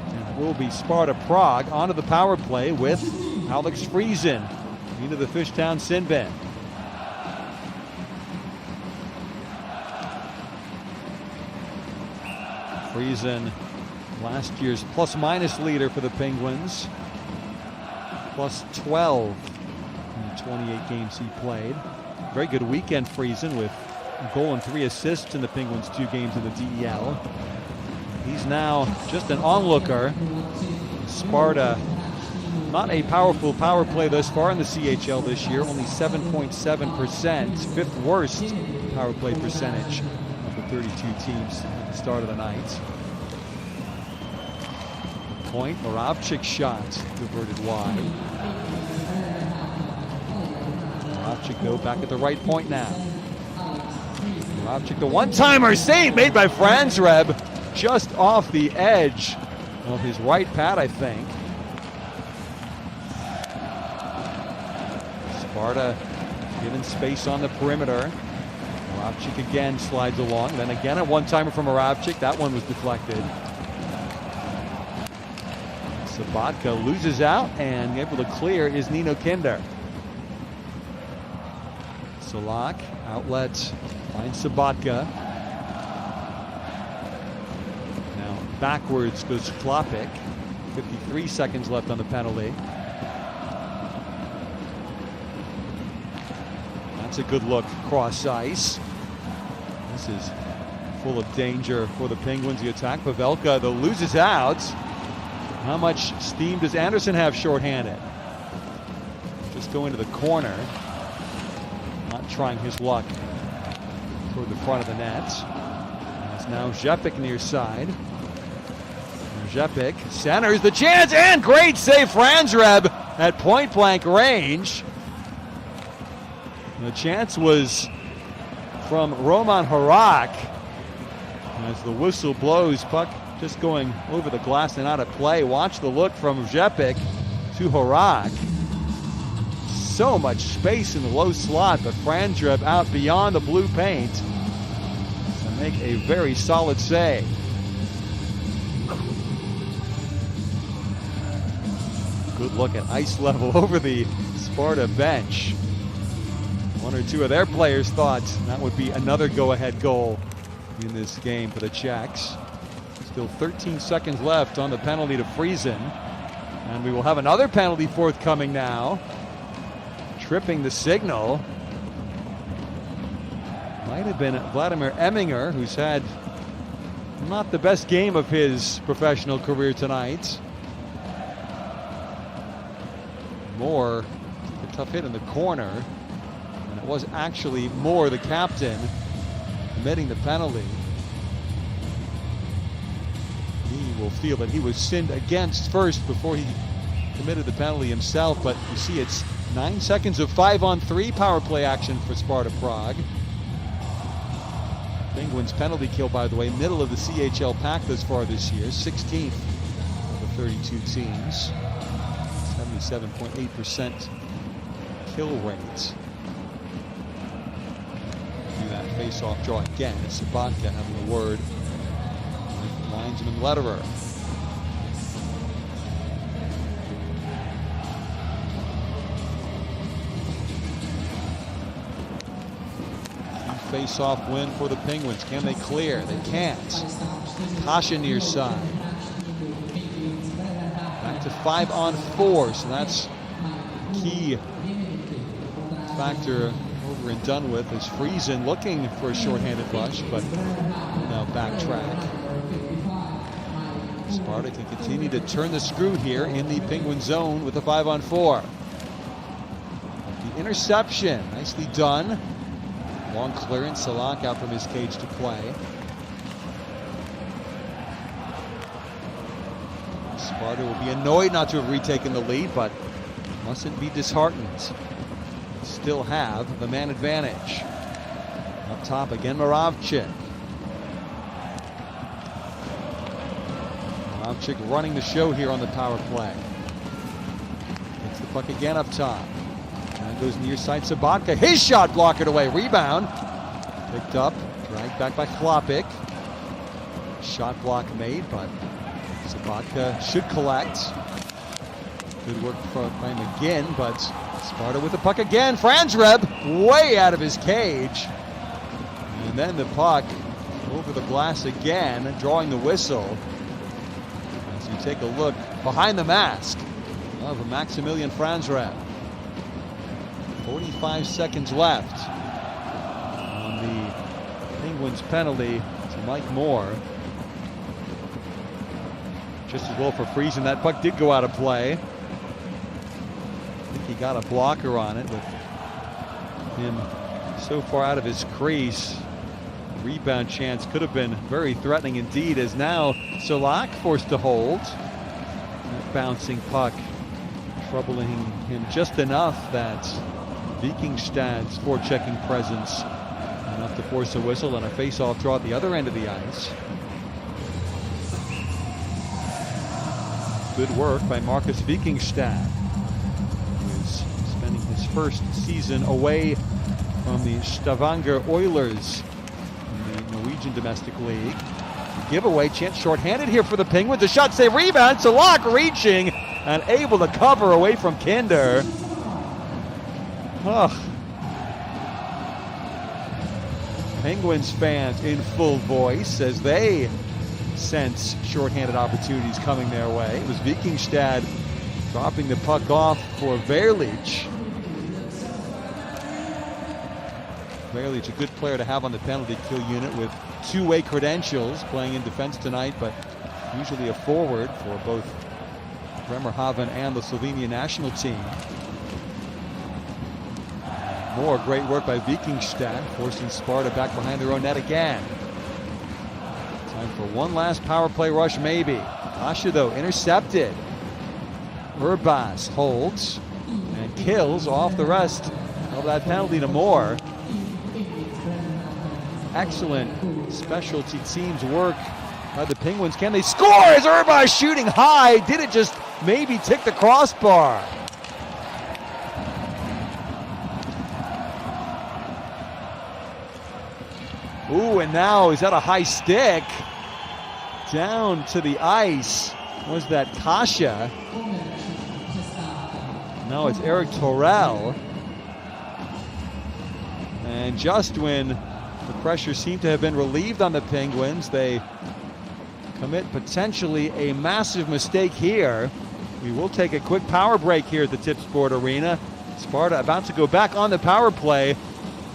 And it will be Sparta Prague onto the power play with Alex Friesen into the Fishtown sin bin. Friesen, last year's plus-minus leader for the Penguins. plus 12 in the 28 games he played. Very good weekend for Friesen with a goal and 3 assists in the Penguins' 2 games in the DEL. He's now just an onlooker. Sparta, not a powerful power play thus far in the CHL this year, only 7.7%, 5th worst power play percentage of the 32 teams at the start of the night. Point, Moravcik's shot diverted wide. Moravcik though back at the right point now. Moravcik, the one-timer, save made by Franzreb, just off the edge of his right pad, I think. Sparta given space on the perimeter. Moravcik again slides along. Then again a one-timer from Moravcik. That one was deflected. Sabatka loses out, and able to clear is Nino Kinder. Solak, outlet, finds Sabatka. Now backwards goes Klopik. 53 seconds left on the penalty. That's a good look cross ice. This is full of danger for the Penguins. The attack, Pavelka though loses out. How much steam does Anderson have shorthanded? Just going to the corner. Not trying his luck toward the front of the net. It's now Rzepik near side. Rzepik centers the chance, and great save, Franzreb at point blank range. The chance was from Roman Harak. As the whistle blows, puck just going over the glass and out of play. Watch the look from Rzepik to Harak. So much space in the low slot, but Franzreb out beyond the blue paint to make a very solid save. Good look at ice level over the Sparta bench. One or two of their players thought that would be another go-ahead goal in this game for the Czechs. Still 13 seconds left on the penalty to Friesen. And we will have another penalty forthcoming now. Tripping the signal. Might have been Vladimir Eminger, who's had not the best game of his professional career tonight. Moore took a tough hit in the corner. And it was actually Moore, the captain, committing the penalty. He will feel that he was sinned against first before he committed the penalty himself, but you see it's 9 seconds of 5-on-3 power play action for Sparta Prague. Penguins penalty kill, by the way, middle of the CHL pack thus far this year, 16th of the 32 teams, 77.8% kill rate. Do that face-off draw again. It's Sabatka having a word with linesman Lederer. Face-off win for the Penguins. Can they clear? They can't. Kasha near side. Back to 5-on-4, so that's key factor over and done with as Friesen looking for a shorthanded rush, but now backtrack. Sparta can continue to turn the screw here in the Penguin zone with a 5-on-4. The interception, nicely done. Long clearance, Solak out from his cage to play. Sparta will be annoyed not to have retaken the lead, but mustn't be disheartened. Still have the man advantage. Up top again, Moravcik. Moravcik running the show here on the power play. Gets the puck again up top. And goes near side, Sabatka. His shot blocked it away. Rebound. Picked up. Dragged back by Klopik. Shot block made, but Sabatka should collect. Good work by McGinn, but Sparta with the puck again. Franzreb way out of his cage. And then the puck over the glass again, drawing the whistle. As you take a look behind the mask of Maximilian Franzreb. 45 seconds left on the Penguins penalty to Mike Moore. Just as well for freezing. That puck did go out of play. I think he got a blocker on it with him so far out of his crease. Rebound chance could have been very threatening indeed, as now Solak forced to hold. That bouncing puck troubling him just enough that Vikingstad's forechecking presence enough to force a whistle and a face-off draw at the other end of the ice. Good work by Marcus Vikingstad, who's spending his first season away from the Stavanger Oilers in the Norwegian Domestic League. Giveaway, chance shorthanded here for the Penguins. A shot save, rebound. Solak reaching and able to cover away from Kinder. Penguins fans in full voice as they sense shorthanded opportunities coming their way. It was Vikingstad dropping the puck off for Verlich. Verlich, a good player to have on the penalty kill unit with two-way credentials, playing in defense tonight, but usually a forward for both Bremerhaven and the Slovenian national team. More great work by Vikingstad, forcing Sparta back behind their own net again. Time for one last power play rush, maybe. Asha, though, intercepted. Urbas holds and kills off the rest of that penalty to Moore. Excellent specialty teams work by the Penguins. Can they score? As Urbas shooting high, did it just maybe tick the crossbar? Ooh, and now he's at a high stick. Down to the ice. Was that Kasha? No, it's Eric Torell. And just when the pressure seemed to have been relieved on the Penguins, they commit potentially a massive mistake here. We will take a quick power break here at the Tip Sport Arena. Sparta about to go back on the power play.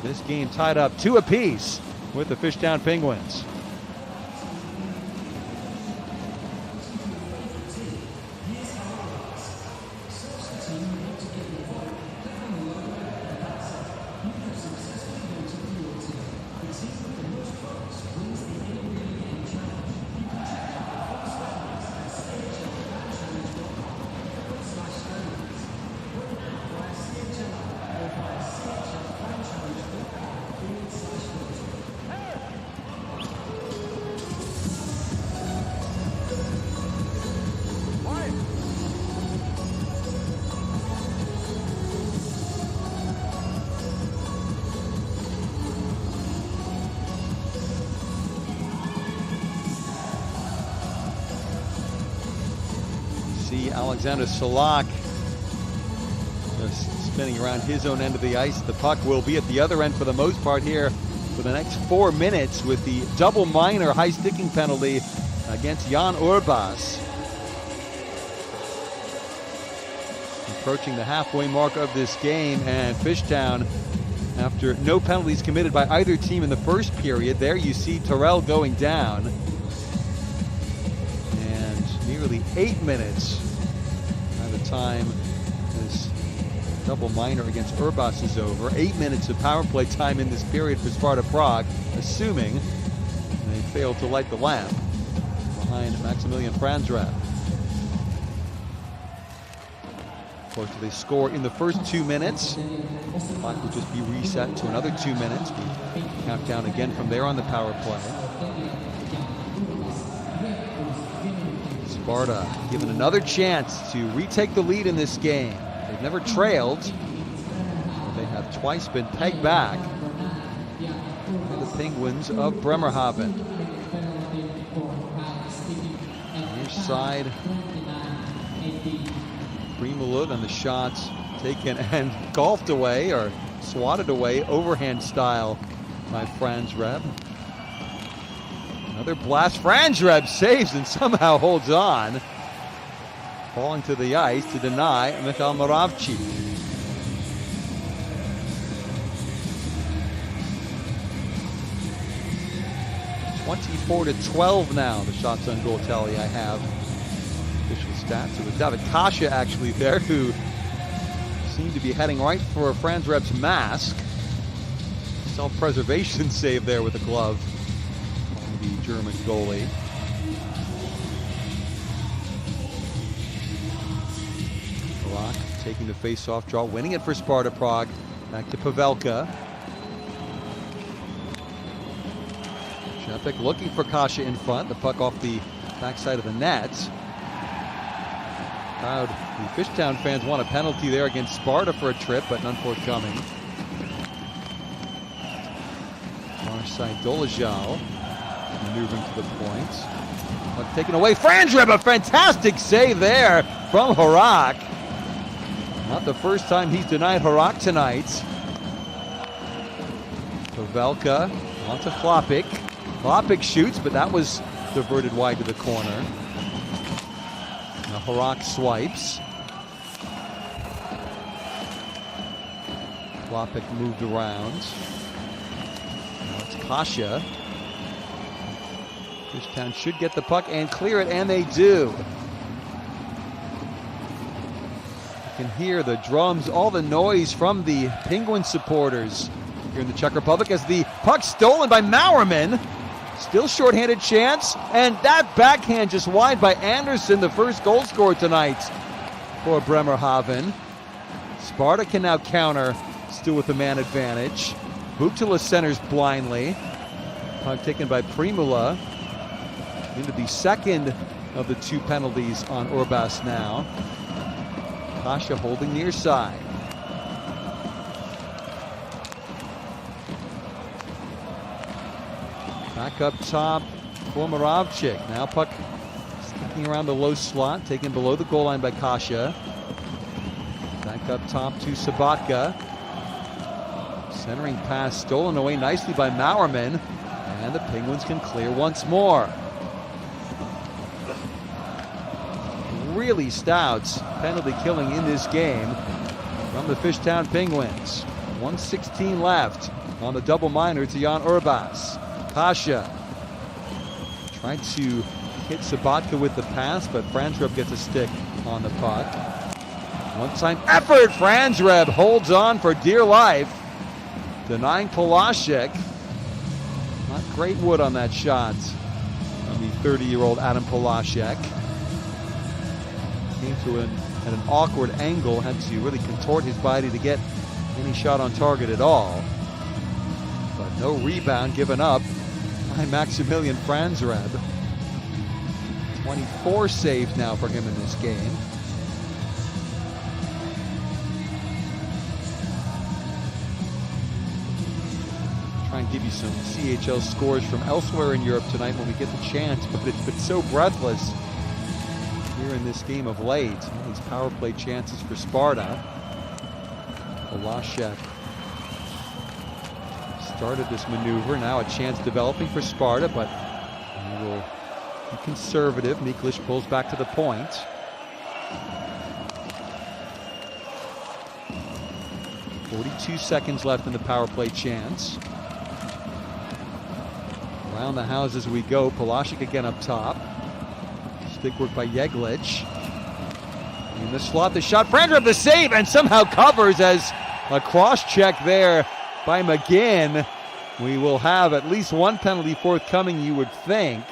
This game tied up 2 apiece with the Fishtown Penguins. See Alexander Solak just spinning around his own end of the ice. The puck will be at the other end for the most part here for the next 4 minutes with the double minor high sticking penalty against Jan Urbas. Approaching the halfway mark of this game, and Fishtown, after no penalties committed by either team in the first period, there you see Terrell going down. Nearly 8 minutes by the time this double minor against Urbas is over. 8 minutes of power play time in this period for Sparta Prague, assuming they fail to light the lamp behind Maximilian Franzreb. Of course, if they score in the first 2 minutes, the clock will just be reset to another 2 minutes. We count down again from there on the power play. Sparta given another chance to retake the lead in this game. They've never trailed, but they have twice been pegged back by the Penguins of Bremerhaven. Near side, Primalud, and the shots taken and golfed away or swatted away overhand style by Franzreb. Another blast. Franzreb saves and somehow holds on. falling to the ice to deny Michal Moravchik. (24-12) now, the shots on goal tally I have. Official stats. It was David Kasha actually there who seemed to be heading right for Franz Reb's mask. Self-preservation save there with the glove on the German goalie. Rock taking the face-off draw, winning it for Sparta Prague. Back to Pavelka. Shepik looking for Kasha in front. The puck off the backside of the net. Crowd, the Fishtown fans want a penalty there against Sparta for a trip, but none forthcoming. Far side Dolezal maneuvering to the point. Puck taken away. Franz Reb, a fantastic save there from Harak. Not the first time he's denied Harak tonight. Pavelka onto Flopik. Flopik shoots, but that was diverted wide to the corner. Now Harak swipes. Flopik moved around. Now it's Kasha. Fishtown should get the puck and clear it, and they do. You can hear the drums, all the noise from the Penguin supporters here in the Czech Republic as the puck stolen by Mauerman. Still shorthanded chance, and that backhand just wide by Anderson, the first goal scorer tonight for Bremerhaven. Sparta can now counter, still with the man advantage. Buchtila centers blindly. Puck taken by Primula. Into the second of the two penalties on Urbas now. Kasha holding near side. Back up top for Moravchik. Now puck sticking around the low slot, taken below the goal line by Kasha. Back up top to Sabatka. Centering pass stolen away nicely by Mauerman. And the Penguins can clear once more. Really stout penalty killing in this game from the Fishtown Penguins. 1:16 left on the double minor to Jan Urbas. Kasha tried to hit Sabatka with the pass, but Franz Reb gets a stick on the puck. One-time effort. Franz Reb holds on for dear life, denying Polasek. Not great wood on that shot on the 30-year-old Adam Polasek. Came to at an awkward angle, had to really contort his body to get any shot on target at all. But no rebound given up by Maximilian Franz Reb. 24 saves now for him in this game. Try and give you some CHL scores from elsewhere in Europe tonight when we get the chance, but it's been so breathless here in this game of late. These power play chances for Sparta. Polasek started this maneuver. Now a chance developing for Sparta, but he will be conservative. Miklish pulls back to the point. .42 seconds left in the power play chance. Around the house as we go. Polasek again up top. Stick work by Yeglich. In the slot, the shot. Franz Reb the save, and somehow covers as a cross check there by McGinn. We will have at least one penalty forthcoming, you would think.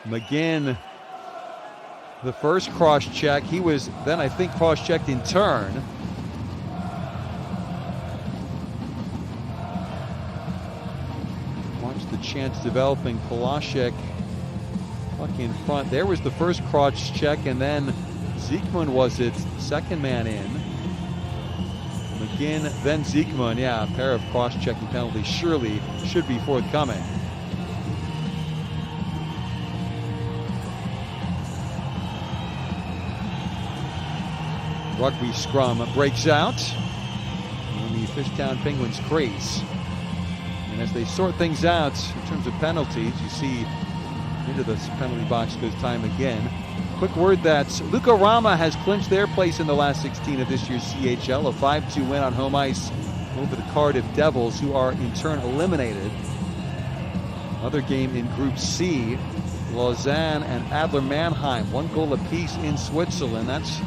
McGinn, the first cross check. He was then, I think, cross checked in turn. Watch the chance developing. Polasek puck in front. There was the first cross check, and then Ziekman was it, second man in. McGinn, then Ziekman. Yeah, a pair of cross-checking penalties surely should be forthcoming. Rugby scrum breaks out in the Fishtown Penguins crease. And as they sort things out in terms of penalties, you see Into the penalty box goes time again. Quick word that Luka Rama has clinched their place in the last 16 of this year's CHL. A 5-2 win on home ice over the Cardiff Devils, who are in turn eliminated. Another game in Group C. Lausanne and Adler Mannheim, 1 goal apiece in Switzerland. That's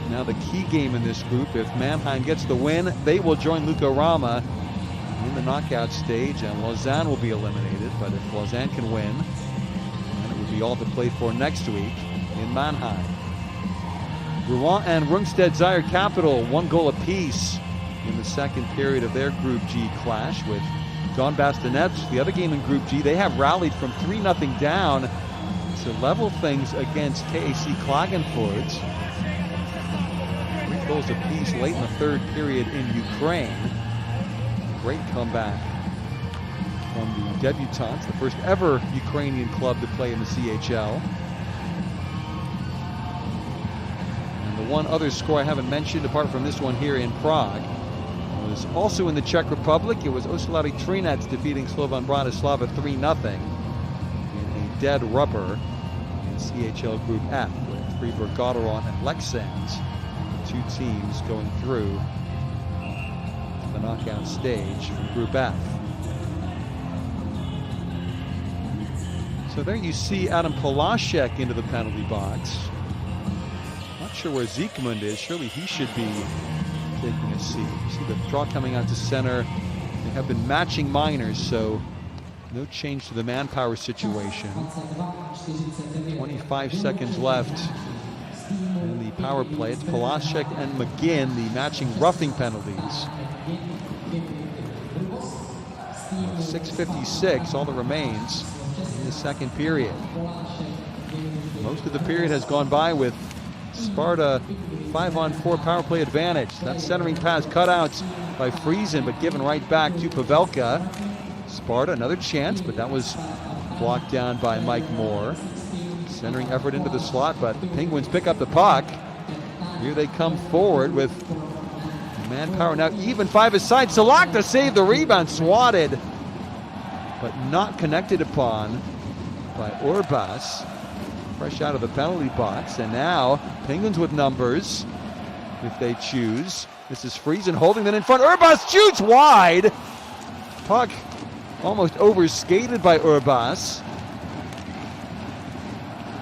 now the key game in this group. If Mannheim gets the win, they will join Luka Rama in the knockout stage, and Lausanne will be eliminated. But if Lausanne can win, then it would be all to play for next week in Mannheim. Rouen and Rungstedt Zaire Capital, 1 goal apiece in the second period of their Group G clash with Don Bastonets. The other game in Group G, they have rallied from 3-0 down to level things against KAC Klagenfurt. 3 goals apiece late in the third period in Ukraine. Great comeback from the debutants, the first ever Ukrainian club to play in the CHL. And the one other score I haven't mentioned, apart from this one here in Prague, was also in the Czech Republic. It was Oceloti Trinec defeating Slovan Bratislava 3-0 in a dead rubber in CHL Group F, with Fribourg Gotteron and Lexans, the 2 teams going through the knockout stage from Group F. So there you see Adam Polaszek into the penalty box. Not sure where Ziekmund is. Surely he should be taking a seat. You see the draw coming out to center. They have been matching minors, so no change to the manpower situation. 25 seconds left in the power play. It's Polaszek and McGinn, the matching roughing penalties. 6:56, all that remains in the second period. Most of the period has gone by with Sparta 5-on-4 power play advantage. That centering pass cut out by Friesen, but given right back to Pavelka. Sparta, another chance, but that was blocked down by Mike Moore. Centering effort into the slot, but the Penguins pick up the puck. Here they come forward with manpower now even 5 aside. Salak to save the rebound, swatted, but not connected upon by Urbas. Fresh out of the penalty box, and now Penguins with numbers if they choose. This is Friesen holding them in front. Urbas shoots wide. Puck almost overskated by Urbas.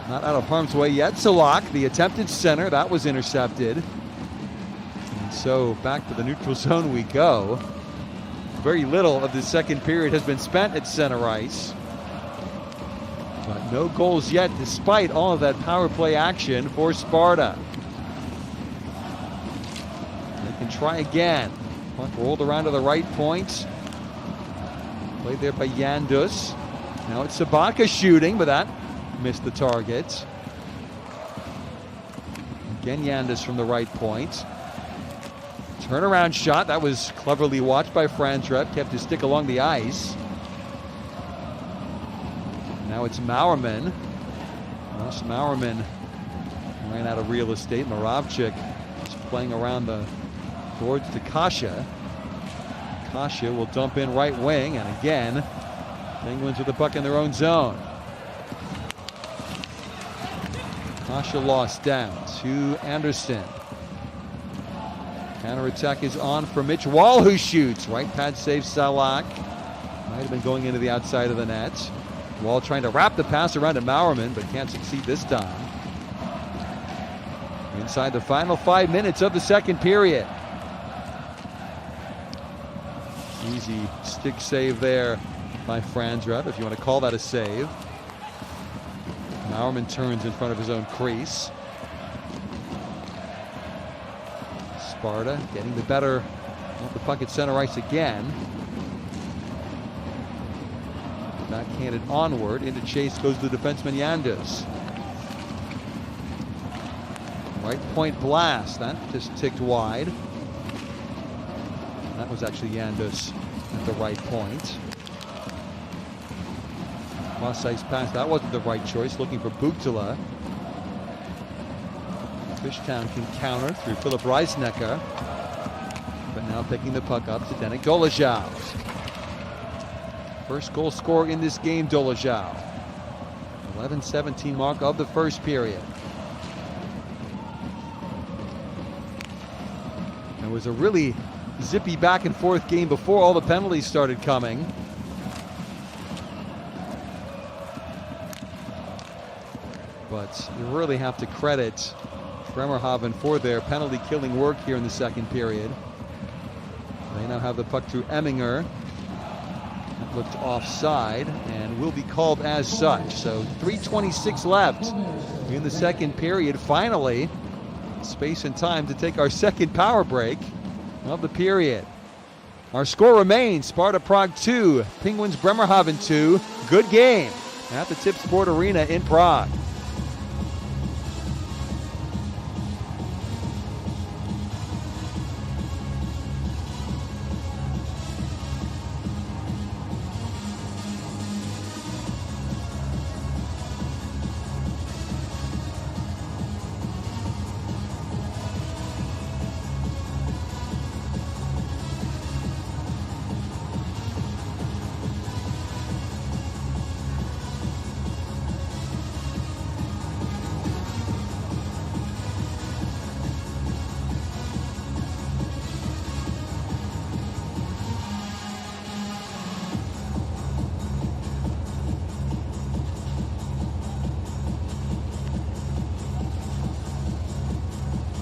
Not out of harm's way yet. Salak, the attempted center, that was intercepted. And so back to the neutral zone we go. Very little of the second period has been spent at center ice. But no goals yet, despite all of that power play action for Sparta. They can try again. Puck rolled around to the right point. Played there by Yandus. Now it's Sabaka shooting, but that missed the target. Again, Yandus from the right point. Turnaround shot. That was cleverly watched by Frantrep. Kept his stick along the ice. Now it's Mowerman. Ross Mowerman ran out of real estate. Moravchik is playing around the boards to Kasha. Kasha will dump in right wing, and again, Penguins with the puck in their own zone. Kasha lost down to Anderson. Counterattack is on for Mitch Wall, who shoots. Right pad saves Salak. Might have been going into the outside of the net. Wall trying to wrap the pass around to Mowerman, but can't succeed this time. Inside the final 5 minutes of the second period. Easy stick save there by Franzrev, if you want to call that a save. Mowerman turns in front of his own crease. Sparta getting the better of the puck at center ice again. Backhanded onward. Into chase goes the defenseman Yandus. Right point blast. That just ticked wide. That was actually Yandus at the right point. Cross-ice pass. That wasn't the right choice. Looking for Buchtila. Fishtown can counter through Philip Reisnecker. But now picking the puck up to Denik Dolezhal. First goal scorer in this game, Dolezhal. 11:17 mark of the first period. It was a really zippy back and forth game before all the penalties started coming. But you really have to credit Bremerhaven for their penalty killing work here in the second period. They now have the puck through Emminger. That looked offside and will be called as such. So 3:26 left in the second period. Finally, space and time to take our second power break of the period. Our score remains Sparta Prague 2, Pinguins Bremerhaven 2. Good game at the Tip Sport Arena in Prague.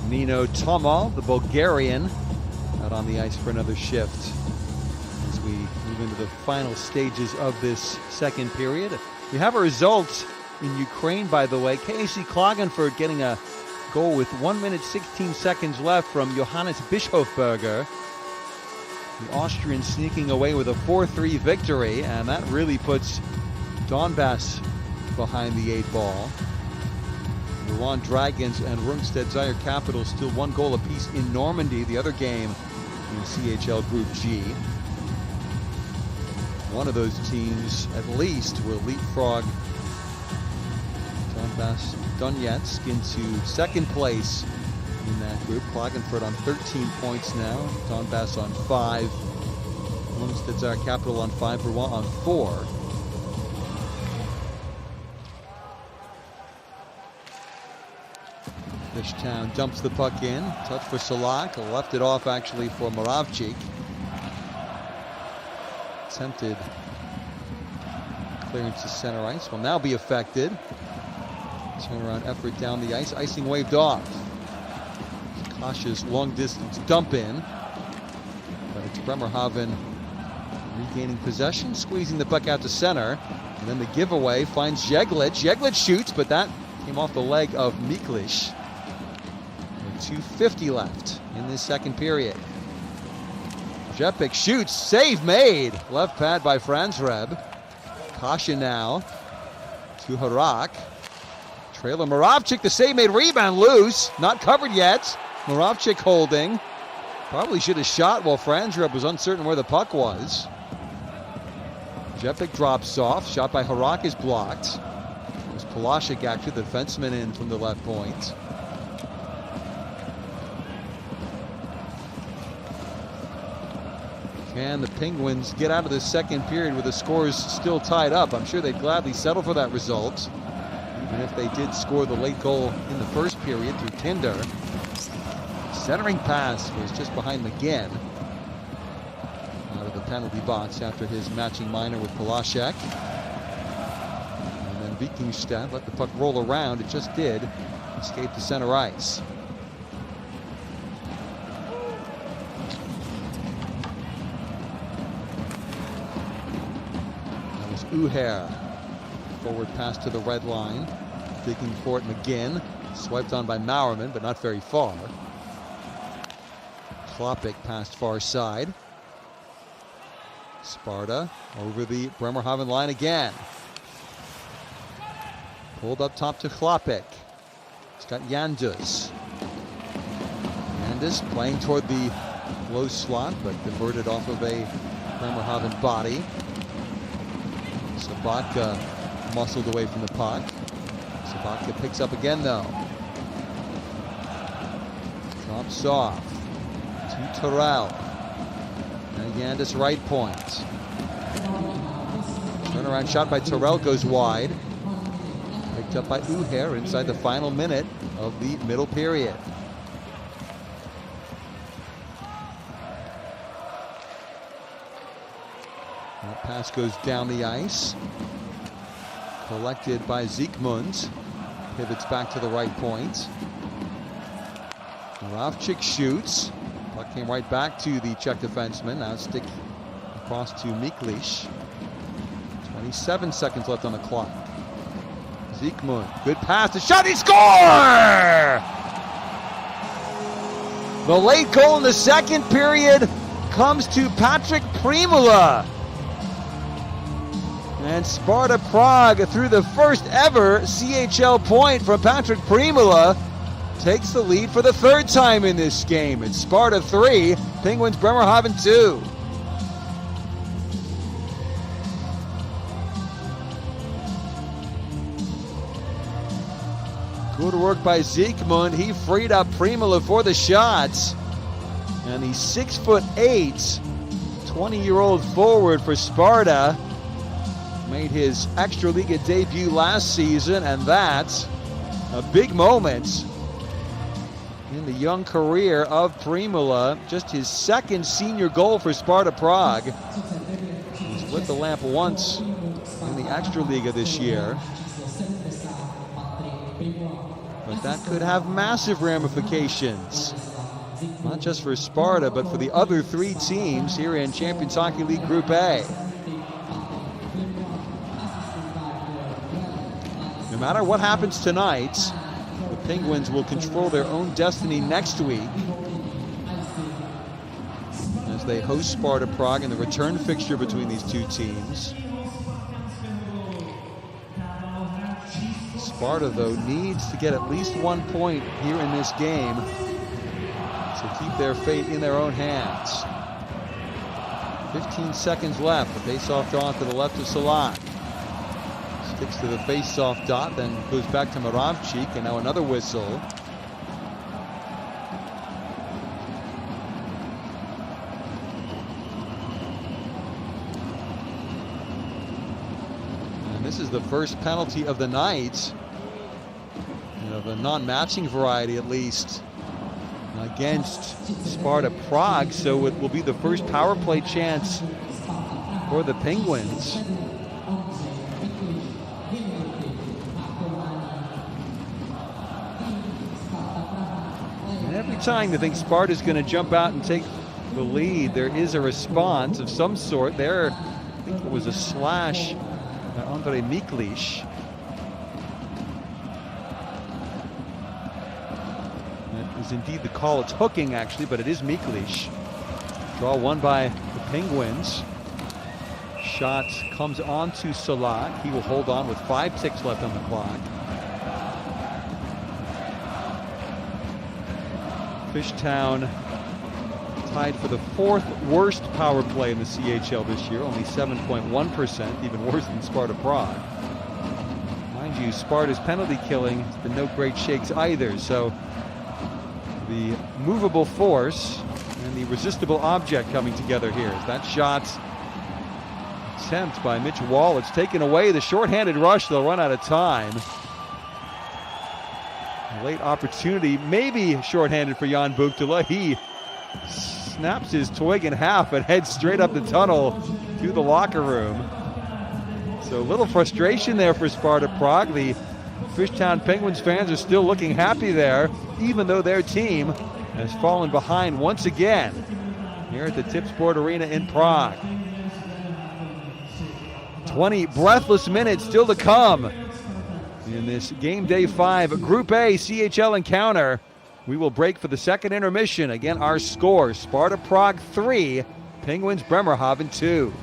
Nino Tomov, the Bulgarian, out on the ice for another shift as we move into the final stages of this second period. We have a result in Ukraine, by the way. KAC Klagenfurt getting a goal with 1 minute 16 seconds left from Johannes Bischofberger. The Austrian sneaking away with a 4-3 victory, and that really puts Donbass behind the 8 ball. The Milan Dragons and Rungstedt Zaire Capitals still 1 goal apiece in Normandy, the other game in CHL Group G. One of those teams, at least, will leapfrog Donbass Donetsk into second place in that group. Klagenfurt on 13 points now, Donbass on 5, Rungstedt Zaire Capital on 5, Rouen on 4. Fishtown dumps the puck in. Touch for Salak. Left it off actually for Moravchik. Attempted clearance to center ice will now be affected. Turnaround effort down the ice. Icing waved off. Cautious long distance dump in. But it's Bremerhaven regaining possession, squeezing the puck out to center. And then the giveaway finds Jeglic. Jeglic shoots, but that came off the leg of Miklish. 2:50 left in this second period. Jepik shoots, save made. Left pad by Franzreb. Caution now to Harak. Trailer Moravchik, the save made, rebound loose. Not covered yet. Moravchik holding. Probably should have shot while Franzreb was uncertain where the puck was. Jepik drops off. Shot by Harak is blocked. It was Polashik actually, the defenseman, in from the left point. Can the Penguins get out of the second period with the scores still tied up? I'm sure they'd gladly settle for that result, even if they did score the late goal in the first period through Tinder. Centering pass was just behind McGinn out of the penalty box after his matching minor with Polashek. And then Vikingstad let the puck roll around. It just did escape the center ice. Uher, forward pass to the red line, digging for it McGinn, swiped on by Mauerman, but not very far. Klopik passed far side. Sparta over the Bremerhaven line again. Pulled up top to Klopik. It's got Yandus. Yandus playing toward the low slot, but diverted off of a Bremerhaven body. Sabatka muscled away from the puck. Sabatka picks up again though. Drops off to Terrell. And Yandis right point. Turnaround shot by Terrell goes wide. Picked up by Uher inside the final minute of the middle period. That pass goes down the ice. Collected by Ziekmund. Pivots back to the right point. Moravchik shoots. Puck came right back to the Czech defenseman. Now stick across to Miklish. 27 seconds left on the clock. Ziekmund, good pass, the shot, he score! The late goal in the second period comes to Patrick Primula. And Sparta Prague, through the first ever CHL point from Patrick Primula, takes the lead for the third time in this game. It's Sparta 3, Penguins Bremerhaven 2. Good work by Ziekmund. He freed up Primula for the shots. And the 6'8", 20-year-old forward for Sparta made his Extraliga debut last season, and that's a big moment in the young career of Primula. Just his second senior goal for Sparta Prague. He's lit the lamp once in the Extraliga this year. But that could have massive ramifications, not just for Sparta, but for the other three teams here in Champions Hockey League Group A. No matter what happens tonight, the Penguins will control their own destiny next week as they host Sparta Prague in the return fixture between these two teams. Sparta, though, needs to get at least 1 point here in this game to keep their fate in their own hands. 15 seconds left. The face-off draw to the left of Salat. Sticks to the face-off dot, then goes back to Moravchik, and now another whistle. And this is the first penalty of the night, of a non-matching variety at least, against Sparta Prague, so it will be the first power play chance for the Penguins. And every time they think Sparta's going to jump out and take the lead, there is a response of some sort. There, I think it was a slash by Andrei Miklish. Is indeed the call. It's hooking, actually, but it is Miklish. Draw won by the Penguins. Shot comes on to Salat. He will hold on with 5 ticks left on the clock. Fishtown tied for the 4th worst power play in the CHL this year, only 7.1%, even worse than Sparta Prague. Mind you, Sparta's penalty killing has been no great shakes either, so the movable force and the resistible object coming together here. As that shot attempt by Mitch Wall, it's taken away. The shorthanded rush, they'll run out of time. A late opportunity, maybe shorthanded for Jan Buchtula. He snaps his twig in half and heads straight up the tunnel to the locker room. So a little frustration there for Sparta Prague. The Fishtown Penguins fans are still looking happy there, even though their team has fallen behind once again here at the Tipsport Arena in Prague. 20 breathless minutes still to come in this game day 5 Group A CHL encounter. We will break for the second intermission. Again, our score: Sparta Prague 3, Penguins Bremerhaven 2.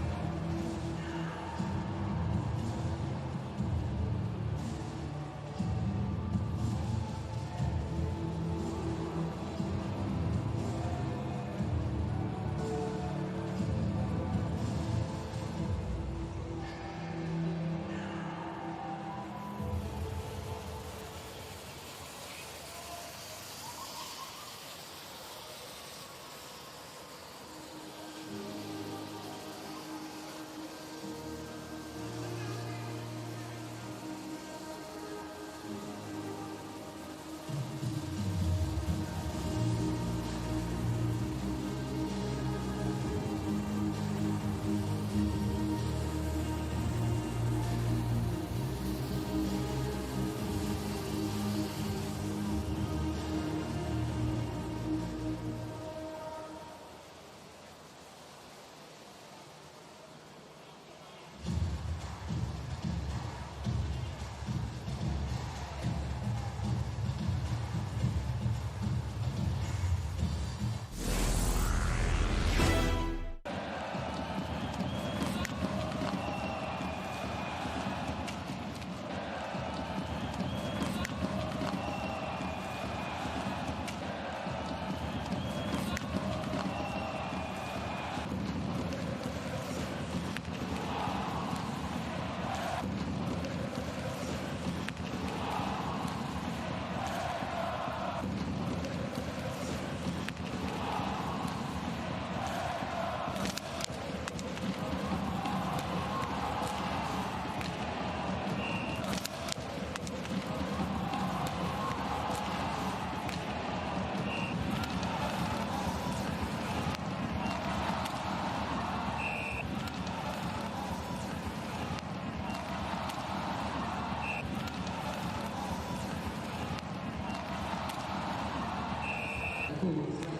goal striker.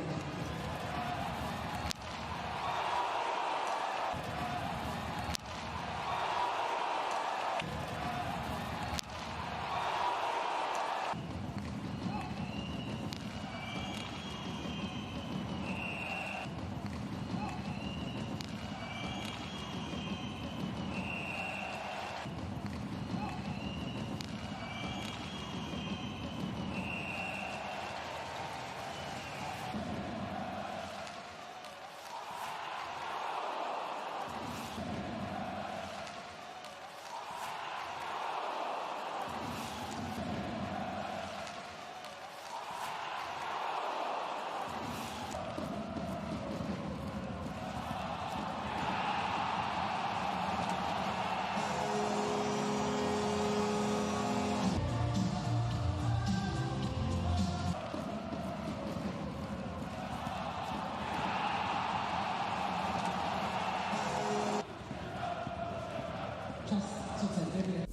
Czas rzucenia.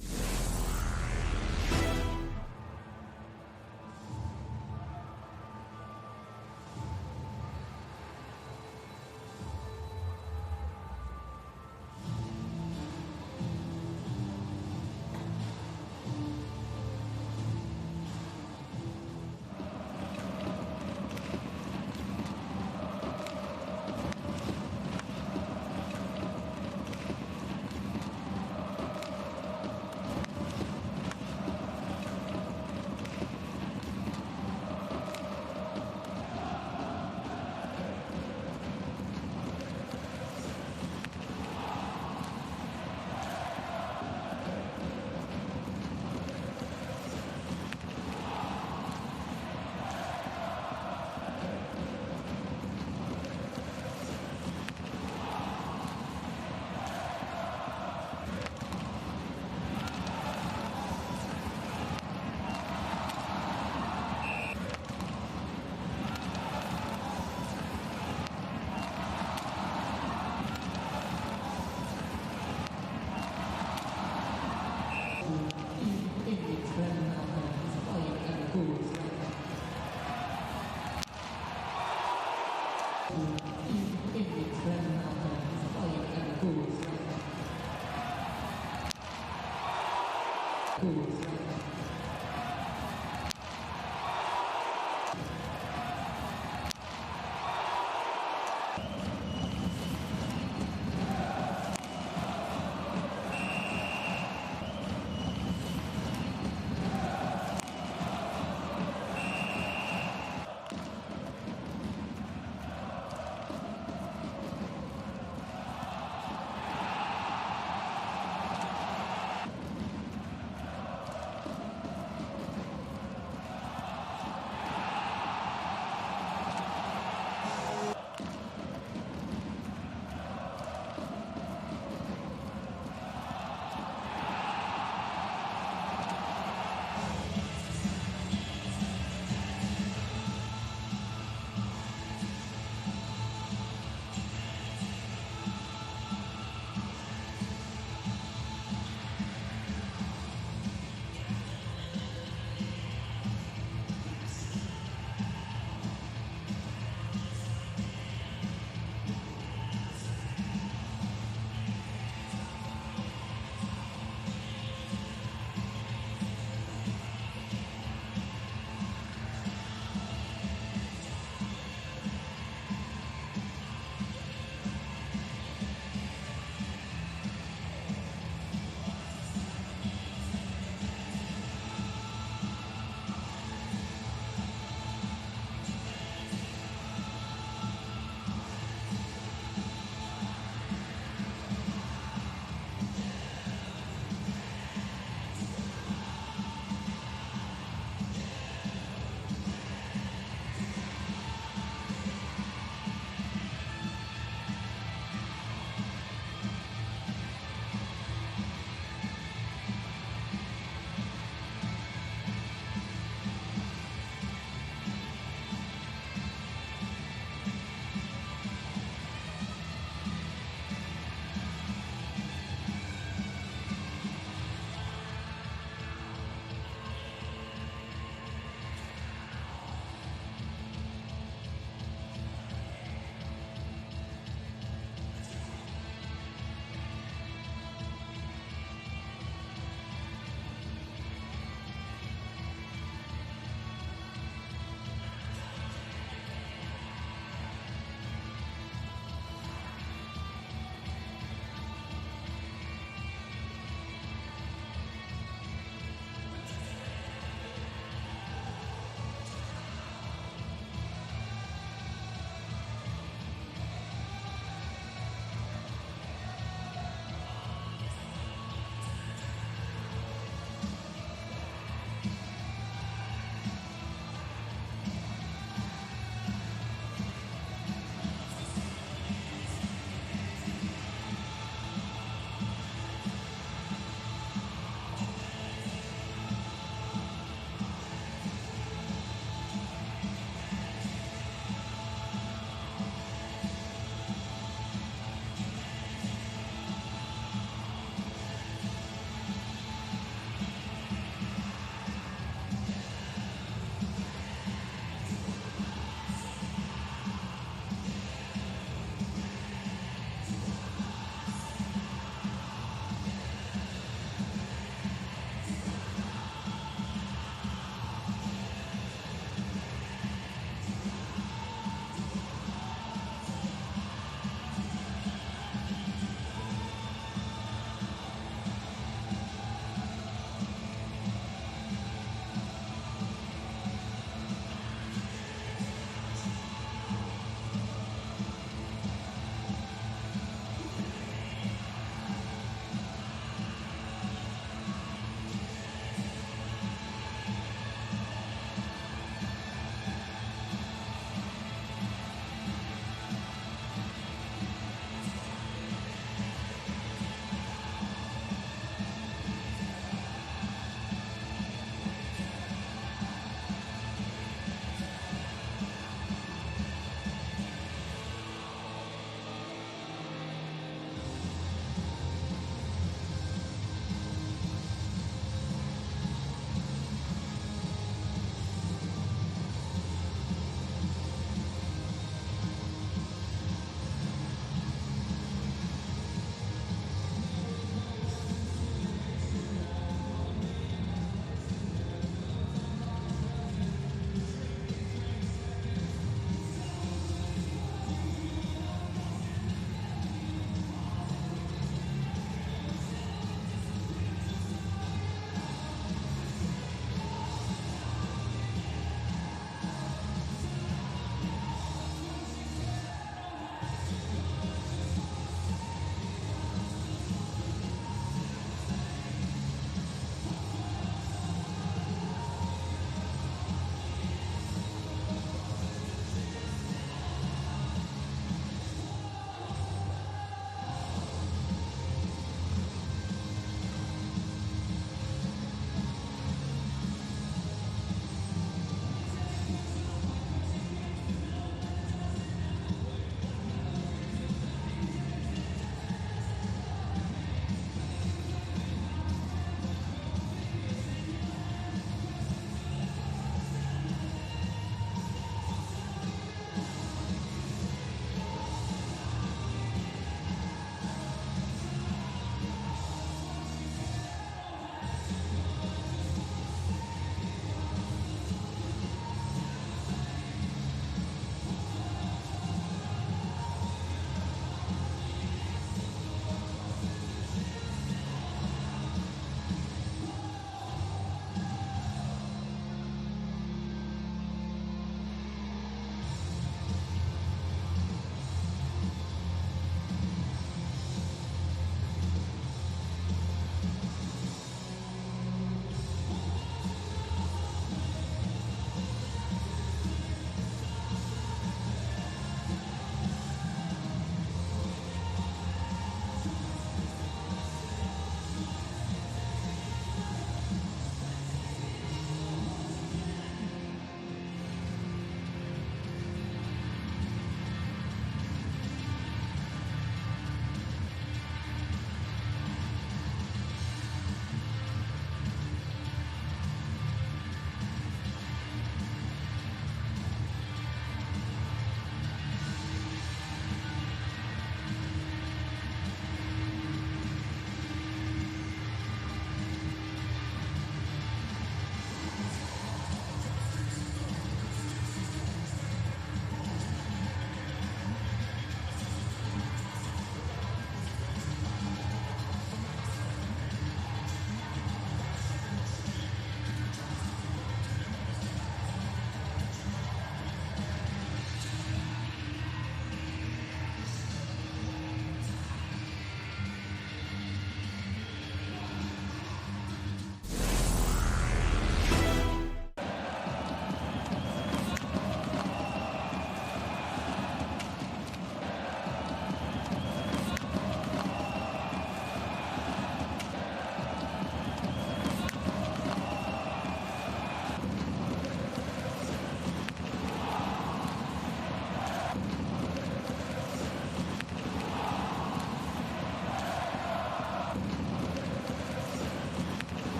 Pinguins Bremerhaven is playing at the goal striker. Pinguins Bremerhaven is playing at the goal striker. Goal striker.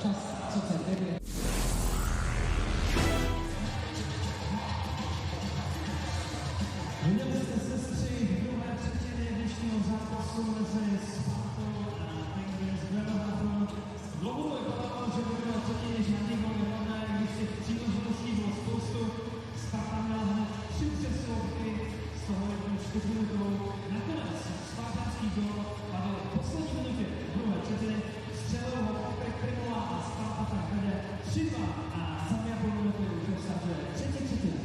Čas, co se tedy Viděli jste sestry v druhé třetině dnešního zápasu mezi Spartou a Pinguins Bremerhaven. Dlouho to vypadalo, že v druhé třetině žádný gol nepadne, když těch příležitostí bylo spoustu. Sparta měla hned 3 přesilovky, z toho jednu 4minutovou. Nakonec spartanský gol padl v poslední minutě druhé třetiny. Střelil ho Primula a Sparta tak vede 3-2 a za 2,5 minuty už dostane třetí třetina.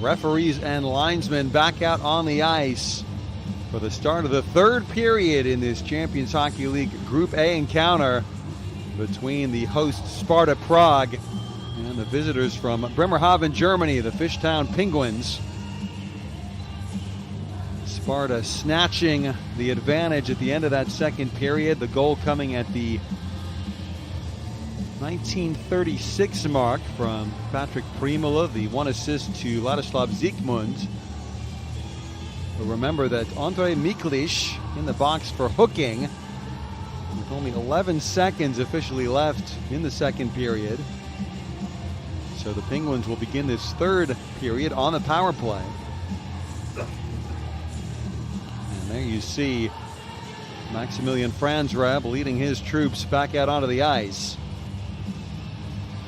Referees and linesmen back out on the ice for the start of the third period in this Champions Hockey League Group A encounter between the hosts Sparta Prague and the visitors from Bremerhaven, Germany, the Fishtown Penguins. Sparta snatching the advantage at the end of that second period, the goal coming at the 1936 mark from Patrick Primula, the one assist to Ladislav Zikmund. But remember that Andrei Miklic in the box for hooking with only 11 seconds officially left in the second period. So the Penguins will begin this third period on the power play. And there you see Maximilian Franzreb leading his troops back out onto the ice.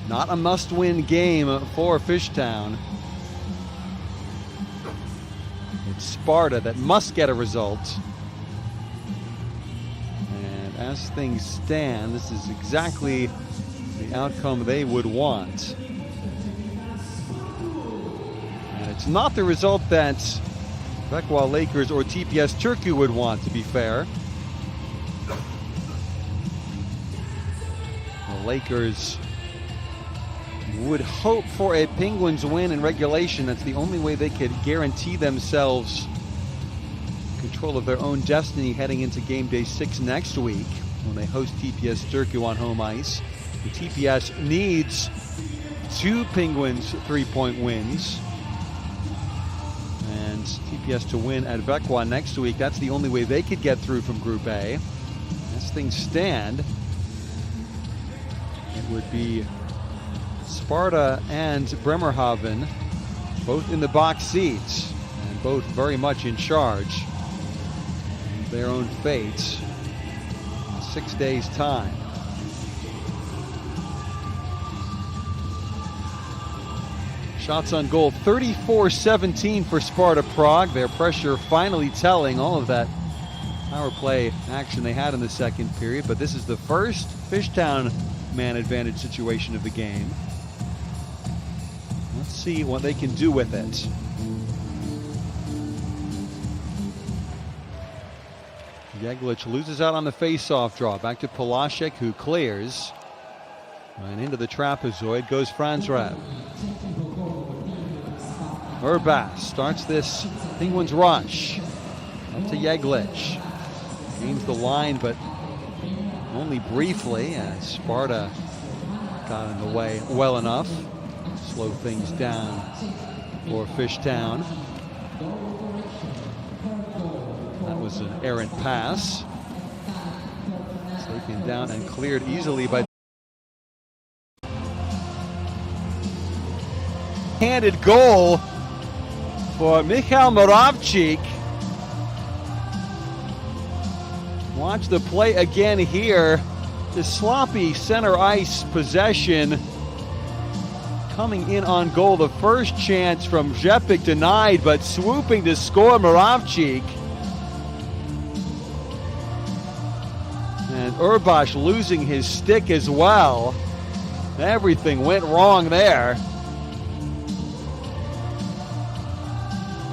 Not a must-win game for Fishtown. It's Sparta that must get a result. And as things stand, this is exactly the outcome they would want. And it's not the result that Bekwa Lakers or TPS Turku would want, to be fair. The Lakers would hope for a Penguins win in regulation. That's the only way they could guarantee themselves control of their own destiny heading into game day 6 next week when they host TPS Turku on home ice. The TPS needs 2 Penguins 3-point wins. And TPS to win at Bekwa next week. That's the only way they could get through from Group A. As things stand, it would be Sparta and Bremerhaven both in the box seats and both very much in charge of their own fates in 6 days' time. Shots on goal 34-17 for Sparta Prague. Their pressure finally telling, all of that power play action they had in the second period, but this is the first Fishtown man advantage situation of the game. Let's see what they can do with it. Jeglic loses out on the face-off draw. Back to Polasek, who clears. And into the trapezoid goes Franzreb. Urbas starts this Penguins rush. Up to Jeglic. Gains the line, but only briefly, as Sparta got in the way well enough. Slow things down for Fishtown. That was an errant pass. Taken down and cleared easily by handed goal for Michal Moravchik. Watch the play again here. The sloppy center ice possession coming in on goal. The first chance from Rzepik denied, but swooping to score Moravchik. And Urbas losing his stick as well. Everything went wrong there.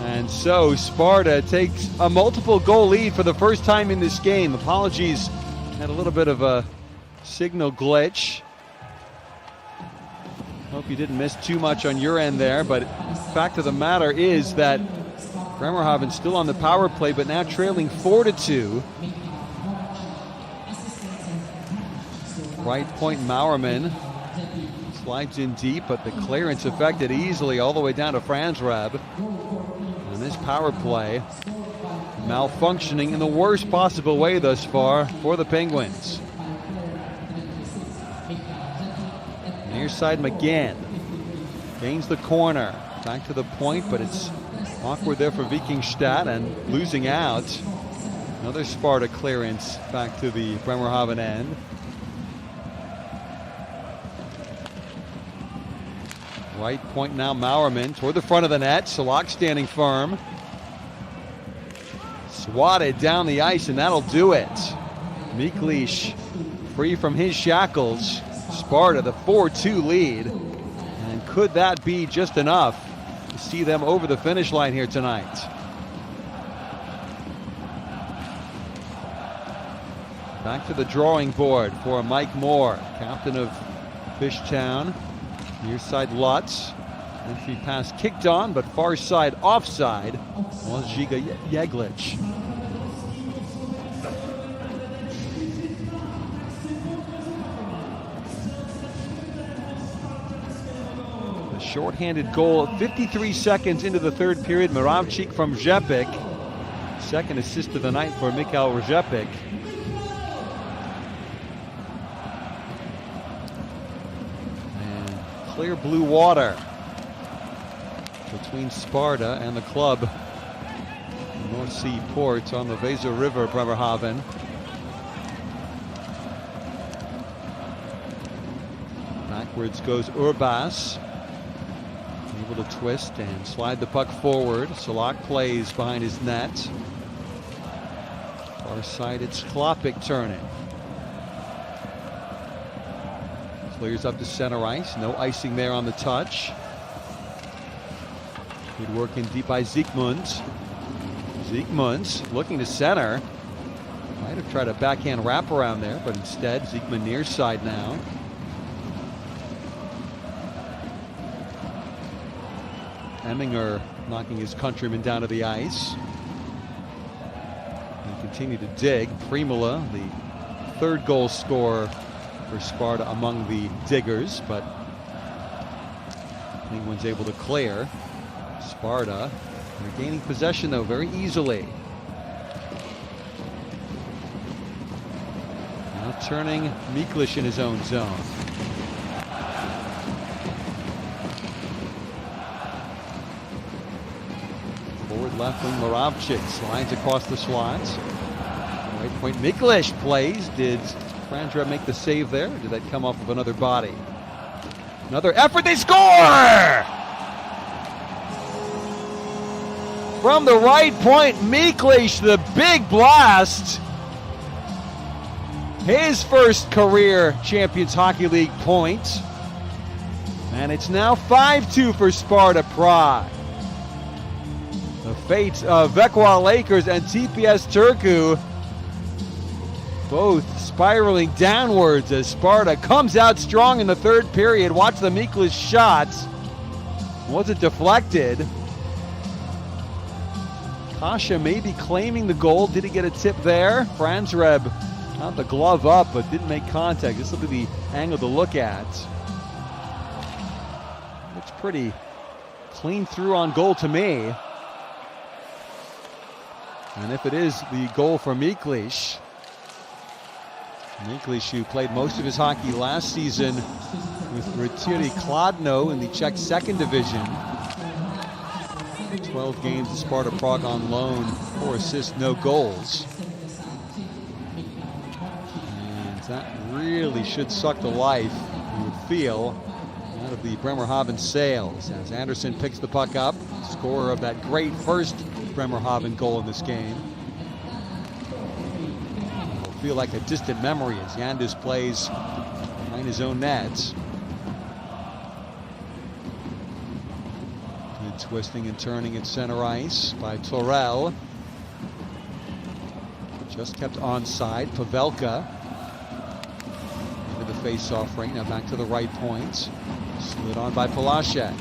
And so Sparta takes a multiple goal lead for the first time in this game. Apologies, had a little bit of a signal glitch. Hope you didn't miss too much on your end there, but fact of the matter is that Bremerhaven still on the power play, but now trailing 4-2. Right point, Mauerman slides in deep, but the clearance affected easily all the way down to Franzreb. And this power play malfunctioning in the worst possible way thus far for the Penguins. Near side, McGinn gains the corner. Back to the point, but it's awkward there for Vikingstad and losing out. Another Sparta clearance back to the Bremerhaven end. Right point now, Mauerman toward the front of the net. Salak standing firm. Swatted down the ice, and that'll do it. Miklish free from his shackles. Sparta the 4-2 lead. And could that be just enough to see them over the finish line here tonight? Back to the drawing board for Mike Moore, captain of Fishtown. Near side Lutz. Entry pass kicked on, but far side offside was Žiga Jeglic. The shorthanded goal 53 seconds into the third period. Moravchik from Rzepik. Second assist of the night for Mikhail Rzepik. Clear blue water between Sparta and the club. North Sea port on the Weser River, Bremerhaven. Backwards goes Urbas. Able to twist and slide the puck forward. Salak plays behind his net. Far side, it's Klopik turning. Clears up to center ice. No icing there on the touch. Good work in deep by Ziekmunds. Ziekmunds looking to center. Might have tried a backhand wraparound there, but instead Ziekmund near side now. Emminger knocking his countryman down to the ice. And continue to dig. Primula, the third goal scorer for Sparta among the diggers, but Penguins able to clear. Sparta regaining possession though very easily. Now turning Miklish in his own zone. Forward left wing Moravchik slides across the slots. Right point Miklish plays. Did Franzreb make the save there, or did that come off of another body? Another effort, they score! From the right point, Miklish, the big blast. His first career Champions Hockey League point. And it's now 5-2 for Sparta Prague. The fate of Vekwa Lakers and TPS Turku both spiraling downwards as Sparta comes out strong in the third period. Watch the Miklish shot. Was it deflected? Kasha maybe claiming the goal. Did he get a tip there? Franzreb got the glove up but didn't make contact. This will be the angle to look at. Looks pretty clean through on goal to me. And if it is the goal for Miklish, who played most of his hockey last season with Rytiri Kladno in the Czech second division. 12 games at Sparta Prague on loan, 4 assists, no goals. And that really should suck the life, you would feel, out of the Bremerhaven sails as Anderson picks the puck up, scorer of that great first Bremerhaven goal in this game. It'll feel like a distant memory as Yandis plays behind his own net. Good twisting and turning at center ice by Torel. Just kept onside. Pavelka into the face-off ring. Now back to the right point. Slid on by Palaszczuk.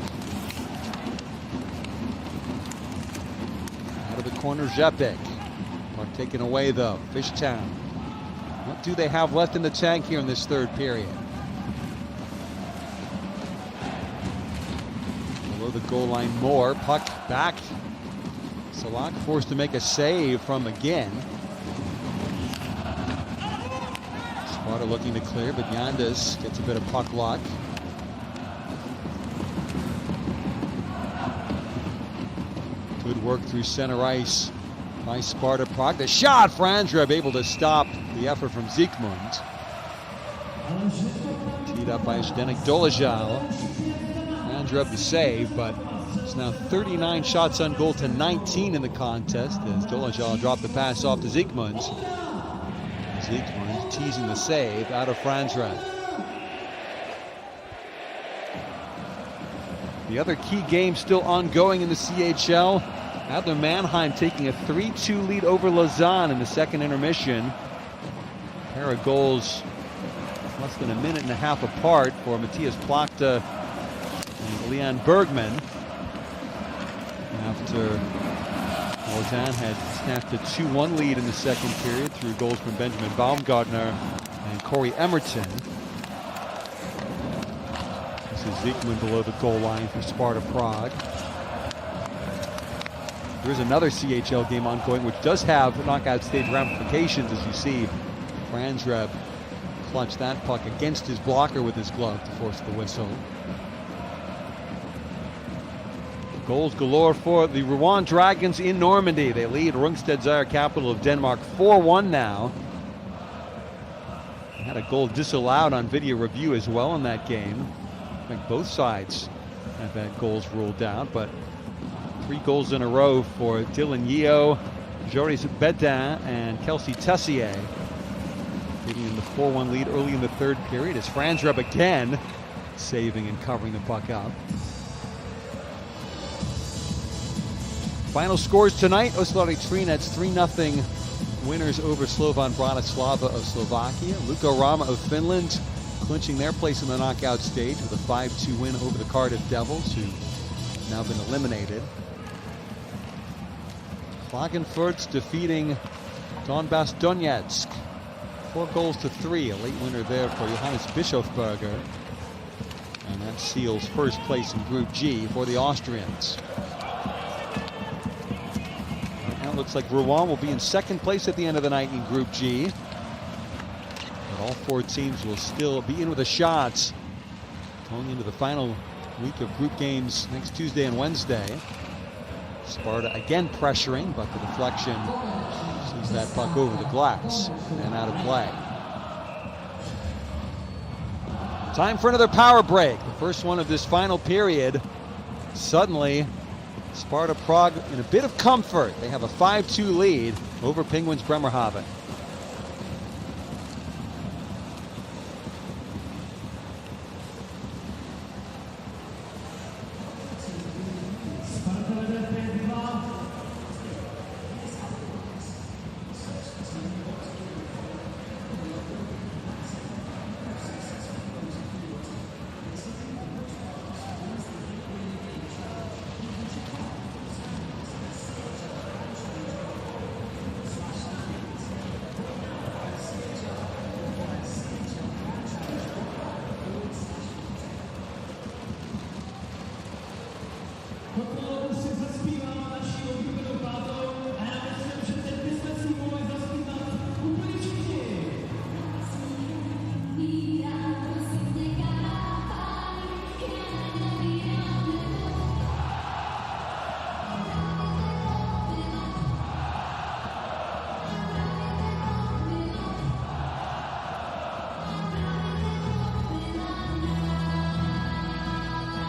corner, Zepik. Puck taken away though, Fishtown. What do they have left in the tank here in this third period? Below the goal line more, puck back. Salak forced to make a save from again. Sparta looking to clear, but Yandas gets a bit of puck luck. Good work through center ice by Sparta Prague. The shot, Franzreb able to stop the effort from Zikmund. Teed up by Zdeněk Dolezal. Franzreb the save, but it's now 39 shots on goal to 19 in the contest as Dolezal dropped the pass off to Zikmund. Zikmund teasing the save out of Franzreb. The other key game still ongoing in the CHL. Adler Mannheim taking a 3-2 lead over Lausanne in the second intermission. A pair of goals less than a minute and a half apart for Matthias Plachta and Leon Bergman. After Lausanne had snapped a 2-1 lead in the second period through goals from Benjamin Baumgartner and Corey Emerton. This is Zikmund below the goal line for Sparta Prague. There's another CHL game ongoing which does have knockout stage ramifications, as you see. Franzreb clutched that puck against his blocker with his glove to force the whistle. Goals galore for the Rouen Dragons in Normandy. They lead Rungsted's capital of Denmark 4-1 now. They had a goal disallowed on video review as well in that game. I think both sides have had goals ruled out, but 3 goals in a row for Dylan Yeo, Joris Bedin, and Kelsey Tessier. Giving them the 4-1 lead early in the third period as Franzreb again saving and covering the puck up. Final scores tonight. Oslari Trinec 3-0 winners over Slovan Bratislava of Slovakia. Luka Rama of Finland clinching their place in the knockout stage with a 5-2 win over the Cardiff Devils, who have now been eliminated. Klagenfurt's defeating Donbass Donetsk 4-3. A late winner there for Johannes Bischofberger. And that seals first place in Group G for the Austrians. It looks like Rouen will be in second place at the end of the night in Group G. But all 4 teams will still be in with a shot going into the final week of group games next Tuesday and Wednesday. Sparta again pressuring, but the deflection sees that puck over the glass and out of play. Time for another power break. The first one of this final period. Suddenly, Sparta Prague in a bit of comfort. They have a 5-2 lead over Penguins Bremerhaven.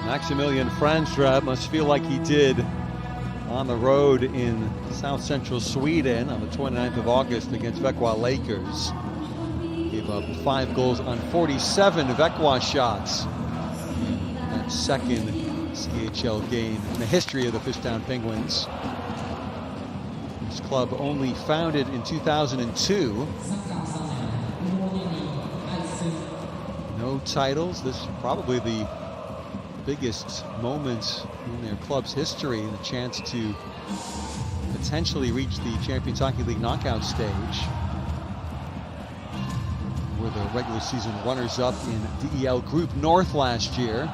Maximilian Franzreb must feel like he did on the road in south central Sweden on the 29th of August against Växjö Lakers. Gave up 5 goals on 47 Växjö shots. That second CHL game in the history of the Fishtown Penguins. This club only founded in 2002. No titles. This is probably the biggest moment in their club's history, the chance to potentially reach the Champions Hockey League knockout stage. Were the regular season runners-up in DEL Group North last year,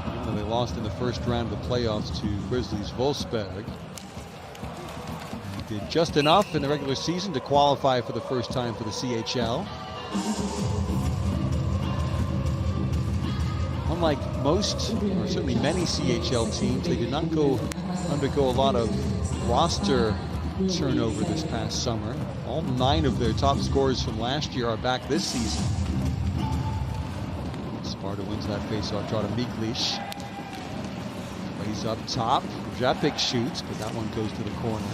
even though they lost in the first round of the playoffs to Grizzlies Wolfsburg. They did just enough in the regular season to qualify for the first time for the CHL. Unlike most, or certainly many CHL teams, they did not undergo a lot of roster turnover this past summer. All 9 of their top scorers from last year are back this season. Sparta wins that faceoff draw to Miklish. Plays up top. Rzepik shoots, but that one goes to the corner.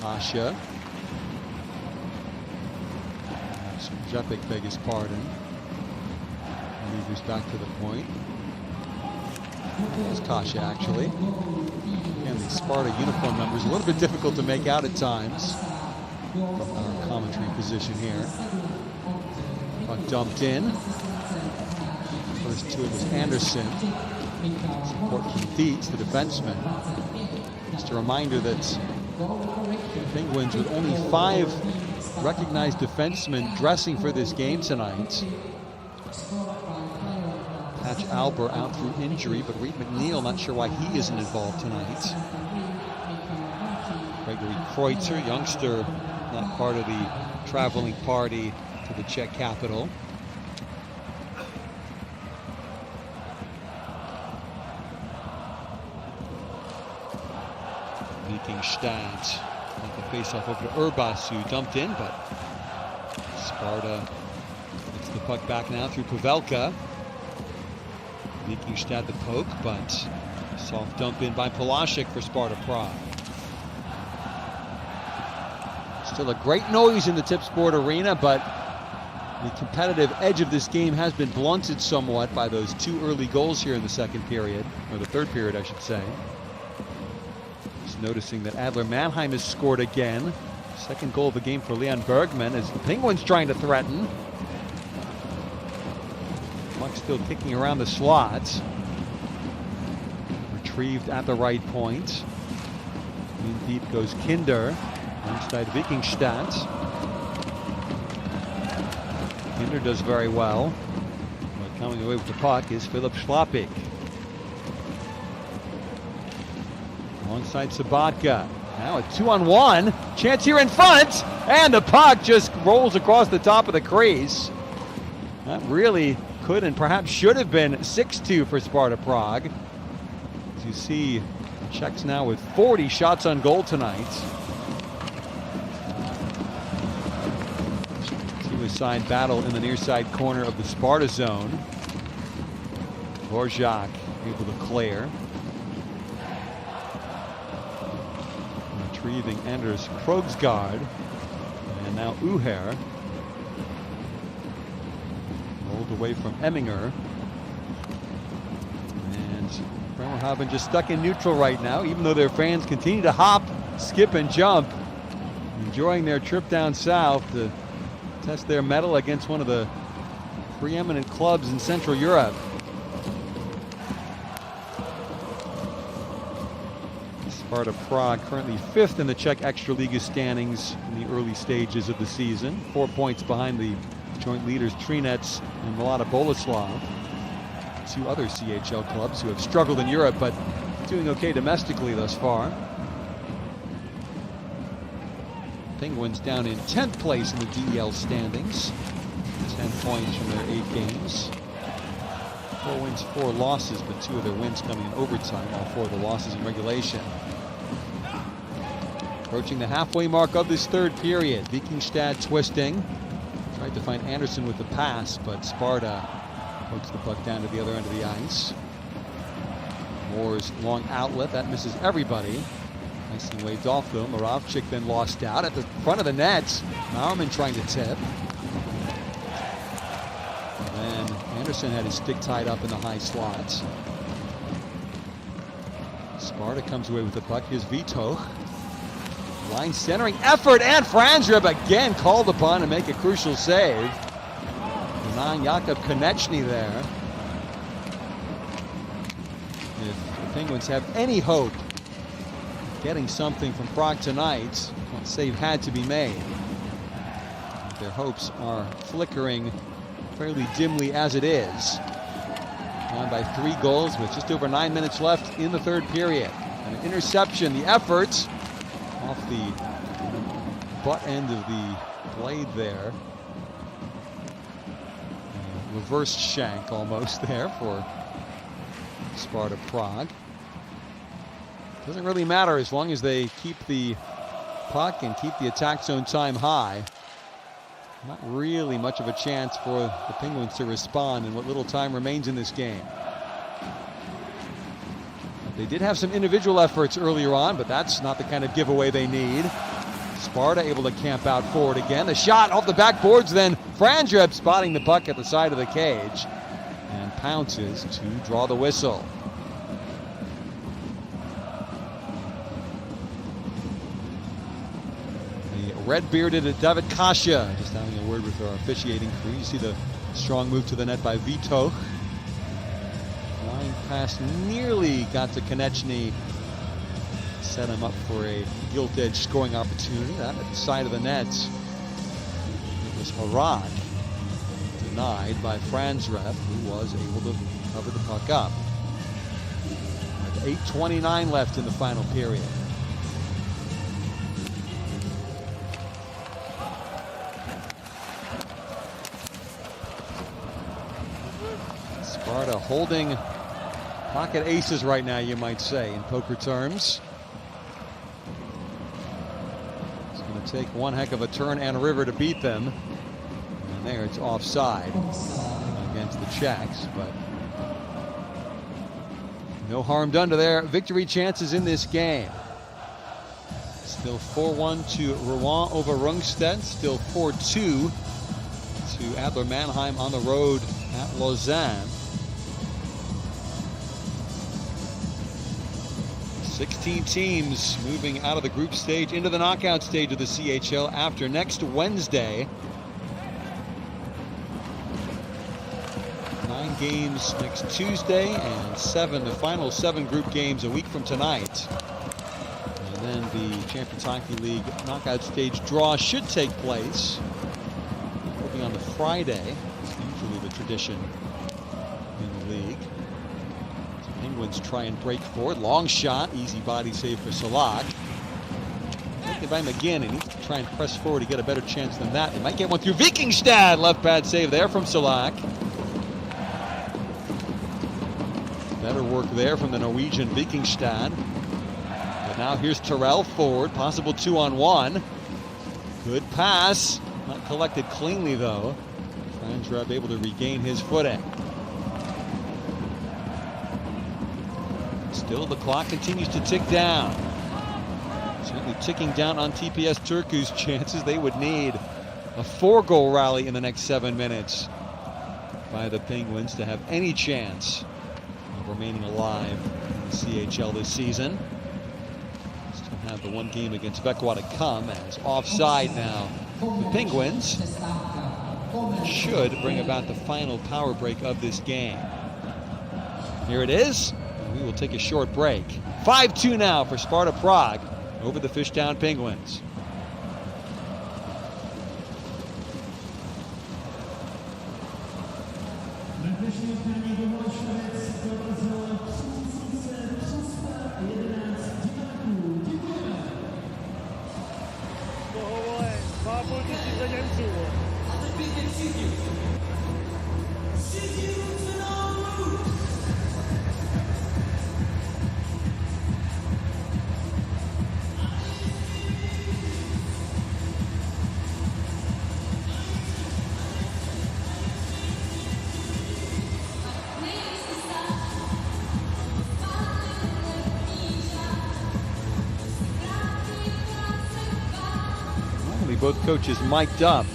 Kasia. Rzepik, beg his pardon. Moves back to the point. It's Kasia, actually. And the Sparta uniform numbers a little bit difficult to make out at times from our commentary position here. Puck dumped in. First to it was Anderson. Support from Dietz, the defenseman. Just a reminder that the Penguins, with only 5 recognized defensemen dressing for this game tonight. Patch Albert out through injury, but Reed McNeil, not sure why he isn't involved tonight. Gregory Kreutzer, youngster, not part of the traveling party to the Czech capital. Vikingstad got the faceoff over to Urbas, who dumped in, but Sparta gets the puck back now through Pavelka. Vikingstad the poke, but soft dump in by Polashek for Sparta Prague. Still a great noise in the Tip Sport Arena, but the competitive edge of this game has been blunted somewhat by those 2 early goals here in the second period, or the third period, I should say. Just noticing that Adler Mannheim has scored again. Second goal of the game for Leon Bergman as the Penguins trying to threaten. Puck still kicking around the slot. Retrieved at the right point. In deep goes Kinder. Inside Vikingstad. Kinder does very well. But coming away with the puck is Philip Schlapik. Alongside Sabatka. Now a 2-on-1. Chance here in front. And the puck just rolls across the top of the crease. That really could and perhaps should have been 6-2 for Sparta Prague. As you see, the Czechs now with 40 shots on goal tonight. Two-a-side battle in the near side corner of the Sparta zone. Dvorak able to clear. Retrieving Anders Krogsgaard. And now Uher. Rolled away from Emminger. And Bremerhaven just stuck in neutral right now, even though their fans continue to hop, skip, and jump. Enjoying their trip down south to test their mettle against one of the preeminent clubs in Central Europe. Sparta Prague currently 5th in the Czech Extraliga standings in the early stages of the season. 4 points behind the joint leaders Trinec and Mlada Boleslav. 2 other CHL clubs who have struggled in Europe but doing okay domestically thus far. Penguins down in 10th place in the DEL standings. 10 points from their 8 games. 4 wins, 4 losses, but 2 of their wins coming in overtime, all 4 of the losses in regulation. Approaching the halfway mark of this third period. Vikingstad twisting. Tried to find Anderson with the pass, but Sparta pokes the puck down to the other end of the ice. Moore's long outlet, that misses everybody. Nicely waved off though. Moravchik then lost out at the front of the net. Mauerman trying to tip. And Anderson had his stick tied up in the high slot. Sparta comes away with the puck. Here's Vitoch. Line centering effort, and Franzreb again called upon to make a crucial save. Denying Jakub Konechny there. If the Penguins have any hope getting something from Prague tonight, well, a save had to be made. Their hopes are flickering fairly dimly as it is. Down by 3 goals with just over 9 minutes left in the third period. And an interception, the effort off the butt end of the blade there. A reversed shank almost there for Sparta Prague. Doesn't really matter as long as they keep the puck and keep the attack zone time high. Not really much of a chance for the Penguins to respond in what little time remains in this game. They did have some individual efforts earlier on, but that's not the kind of giveaway they need. Sparta able to camp out forward again. The shot off the backboards, then Franzreb spotting the puck at the side of the cage and pounces to draw the whistle. Red-bearded David Kasia just having a word with our officiating crew. You see the strong move to the net by Vito. Line pass nearly got to Konechny. Set him up for a gilt-edged scoring opportunity. That at the side of the net. It was Harad. Denied by Franzreb, who was able to cover the puck up. With 8:29 left in the final period. Sparta holding pocket aces right now, you might say, in poker terms. It's going to take one heck of a turn and a river to beat them. And there it's offside against the Czechs, but no harm done to their victory chances in this game. Still 4-1 to Rouen over Rungstedt. Still 4-2 to Adler Mannheim on the road at Lausanne. 16 teams moving out of the group stage into the knockout stage of the CHL after next Wednesday. 9 games next Tuesday and the final 7 group games a week from tonight. And then the Champions Hockey League knockout stage draw should take place. Hoping on the Friday. It's usually the tradition in the league. Penguins try and break forward. Long shot. Easy body save for Salak. Taken by McGinn. He needs to try and press forward to get a better chance than that. They might get one through Vikingstad. Left pad save there from Salak. Better work there from the Norwegian Vikingstad. But now here's Terrell forward. Possible 2-on-1. Good pass. Not collected cleanly though. Franzreb able to regain his footing. Still, the clock continues to tick down. Certainly ticking down on TPS Turku's chances. They would need a 4-goal rally in the next 7 minutes by the Penguins to have any chance of remaining alive in the CHL this season. Still have the 1 game against Vekwa to come as offside now. The Penguins should bring about the final power break of this game. Here it is. We will take a short break. 5-2 now for Sparta Prague over the Fishtown Penguins. Both coaches mic'd up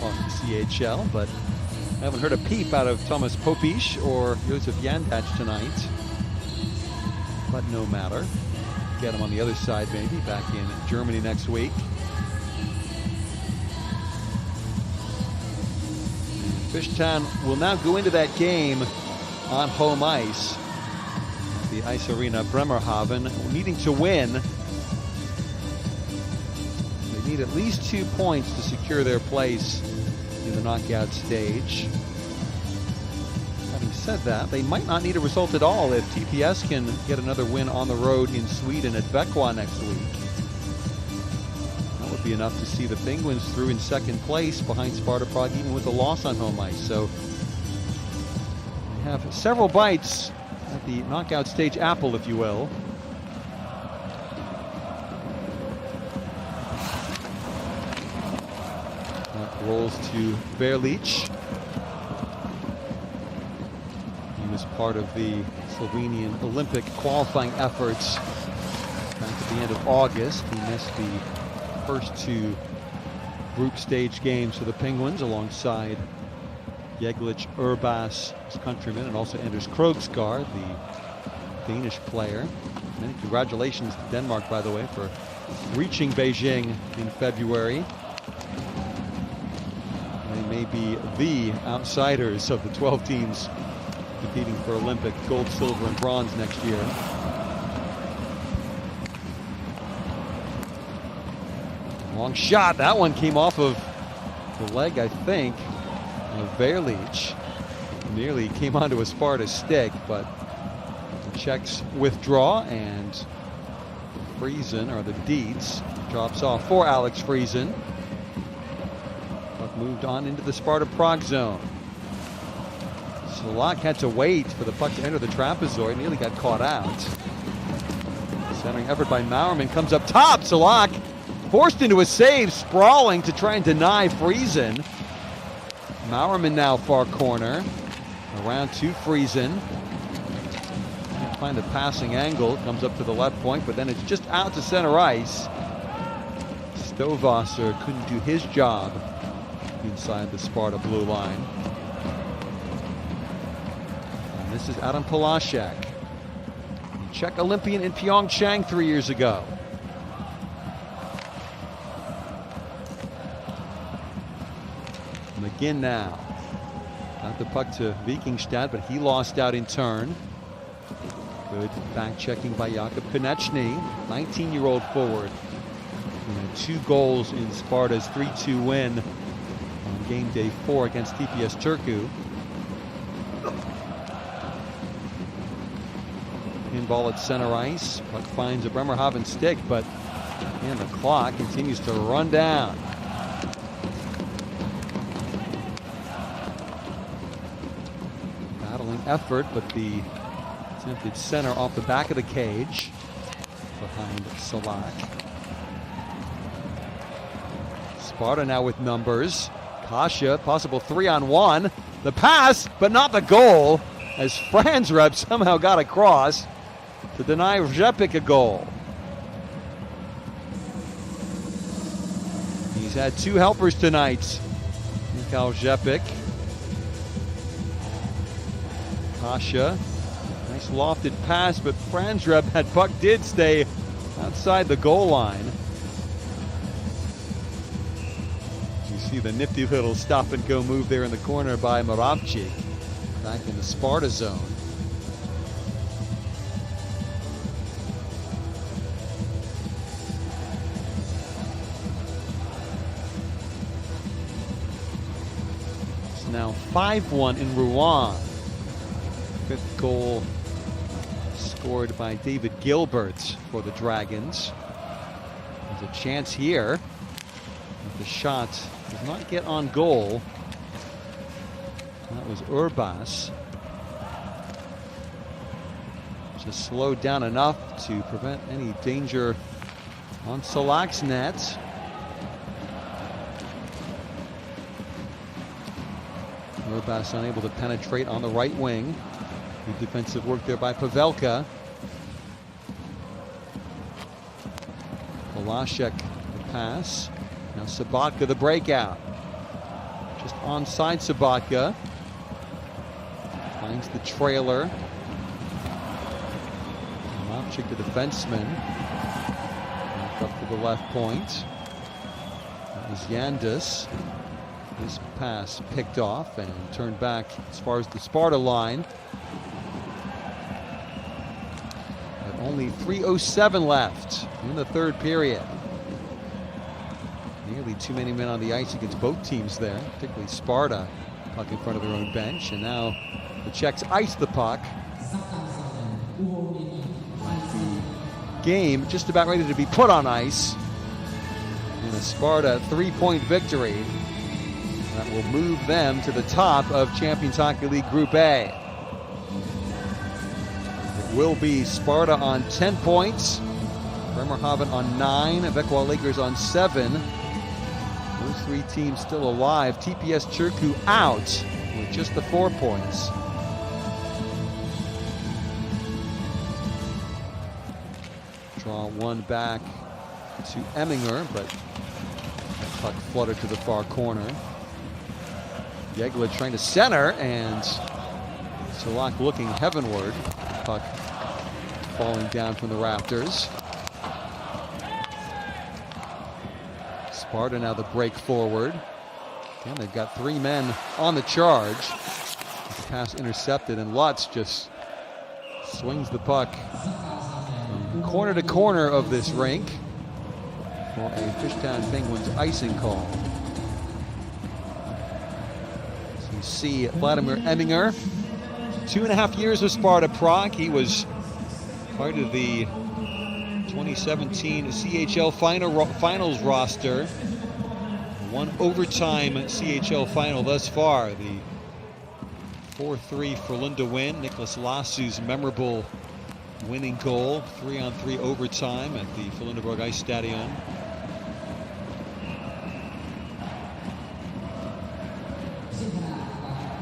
on the CHL, but I haven't heard a peep out of Thomas Popish or Josef Jandac tonight. But no matter. Get him on the other side maybe, back in Germany next week. Fishtown will now go into that game on home ice the ice arena Bremerhaven, needing to win. They need at least 2 points to secure their place in the knockout stage. Having said that, they might not need a result at all if TPS can get another win on the road in Sweden at Växjö next week. That would be enough to see the Penguins through in second place behind Sparta Prague, even with a loss on home ice. So they have several bites at the knockout stage apple, if you will. That rolls to Verlic. He was part of the Slovenian Olympic qualifying efforts back at the end of August. He missed the first 2 group stage games for the Penguins alongside Jeglic, Urbas, his countryman, and also Anders Krogsgaard, the Danish player. And congratulations to Denmark, by the way, for reaching Beijing in February. They may be the outsiders of the 12 teams competing for Olympic gold, silver, and bronze next year. Long shot. That one came off of the leg, I think, of Verlic. Nearly came onto a Sparta stick, but the Czechs withdraw, and Friesen, or the Dietz, drops off for Alex Friesen. Puck moved on into the Sparta Prague zone. Solak had to wait for the puck to enter the trapezoid, nearly got caught out. Centering effort by Maurman comes up top. Solak forced into a save, sprawling to try and deny Friesen. Maurman now far corner, around to Friesen. Can't find a passing angle, comes up to the left point, but then it's just out to center ice. Stovasser couldn't do his job inside the Sparta blue line. And this is Adam Polasek, Czech Olympian in Pyeongchang 3 years ago. McGinn now. Got the puck to Vikingstad, but he lost out in turn. Good back checking by Jakub Konechny, 19-year-old forward. He had 2 goals in Sparta's 3-2 win on game day 4 against TPS Turku. Pinball at center ice. Puck finds a Bremerhaven stick, but and the clock continues to run down. Battling effort, but the attempted center off the back of the cage behind Solak. Sparta now with numbers. Kasha, possible 3-on-1. The pass, but not the goal, as Franzreb somehow got across to deny Rzepik a goal. He's had 2 helpers tonight. Mikhail Rzepik. Kasha, nice lofted pass, but Franzreb, that puck did stay outside the goal line. You see the nifty little stop and go move there in the corner by Moravchik. Back in the Sparta zone. It's now 5-1 in Rouen. 5th goal scored by David Gilbert for the Dragons. There's a chance here. The shot does not get on goal. That was Urbas. Just slowed down enough to prevent any danger on Solak's net. Urbas unable to penetrate on the right wing. Good defensive work there by Pavelka. Polasek the pass. Now Sabatka the breakout. Just onside Sabatka. Finds the trailer. Moravchik the defenseman. Back up to the left point. That was Yandis. His pass picked off and turned back as far as the Sparta line. With only 3:07 left in the third period. Nearly too many men on the ice against both teams there, particularly Sparta. Puck in front of their own bench, and now the Czechs ice the puck. The game just about ready to be put on ice in a Sparta 3-point victory that will move them to the top of Champions Hockey League Group A. It will be Sparta on 10 points, Bremerhaven on 9, Vekwa Lakers on 7. Those three teams still alive. TPS Turku out with just the 4 points. Draw one back to Emminger, but that puck fluttered to the far corner. Yegla trying to center, and Salak looking heavenward. Puck falling down from the rafters. Sparta now the break forward. Again, they've got 3 men on the charge. The pass intercepted, and Lutz just swings the puck from corner to corner of this rink for a Fishtown Penguins icing call. So you see Vladimir Emminger, 2.5 years with Sparta Prague. He was part of the 2017 CHL finals roster. One overtime CHL final thus far. The 4-3 Frölunda win. Nicholas Lassu's memorable winning goal. 3-on-3 overtime at the Frölundaborg Ice Stadion.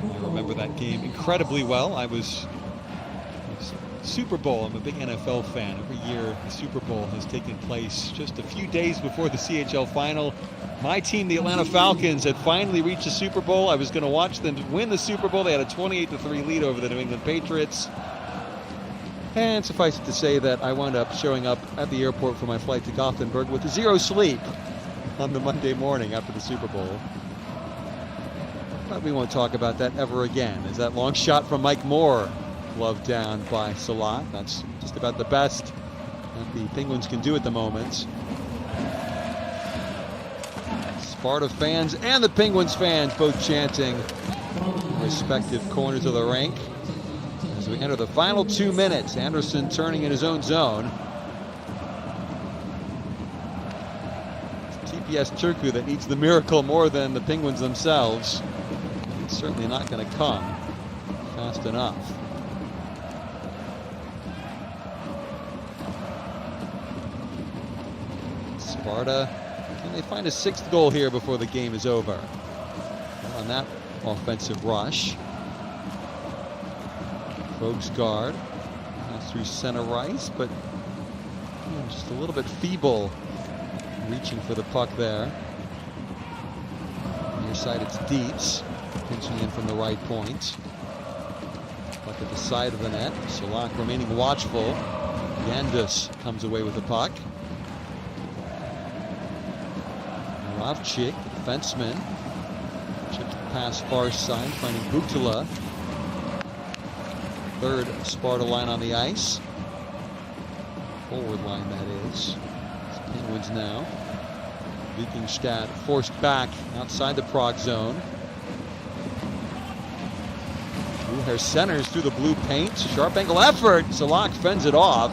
I remember that game incredibly well. I was Super Bowl. I'm a big NFL fan. Every year the Super Bowl has taken place just a few days before the CHL final. My team, the Atlanta Falcons, had finally reached the Super Bowl. I was going to watch them win the Super Bowl. They had a 28-3 lead over the New England Patriots. And suffice it to say that I wound up showing up at the airport for my flight to Gothenburg with 0 sleep on the Monday morning after the Super Bowl. But we won't talk about that ever again. Is that long shot from Mike Moore gloved down by Salat? That's just about the best that the Penguins can do at the moment. Sparta fans and the Penguins fans both chanting in respective corners of the rink. As we enter the final 2 minutes, Anderson turning in his own zone. It's TPS Turku that needs the miracle more than the Penguins themselves. It's certainly not going to come fast enough. Sparta, can they find a 6th goal here before the game is over? On that offensive rush. Krog's guard pass through center ice, but just a little bit feeble reaching for the puck there. Near side it's Dietz, pinching in from the right point. Puck at the side of the net. Salak remaining watchful. Yandus comes away with the puck. Ravchik, the defenseman, chips the pass far side, finding Butala. Third Sparta line on the ice. Forward line, that is. It's Penguins now. Vikingstad forced back outside the Prague zone. Uher centers through the blue paint. Sharp angle effort. Salak fends it off.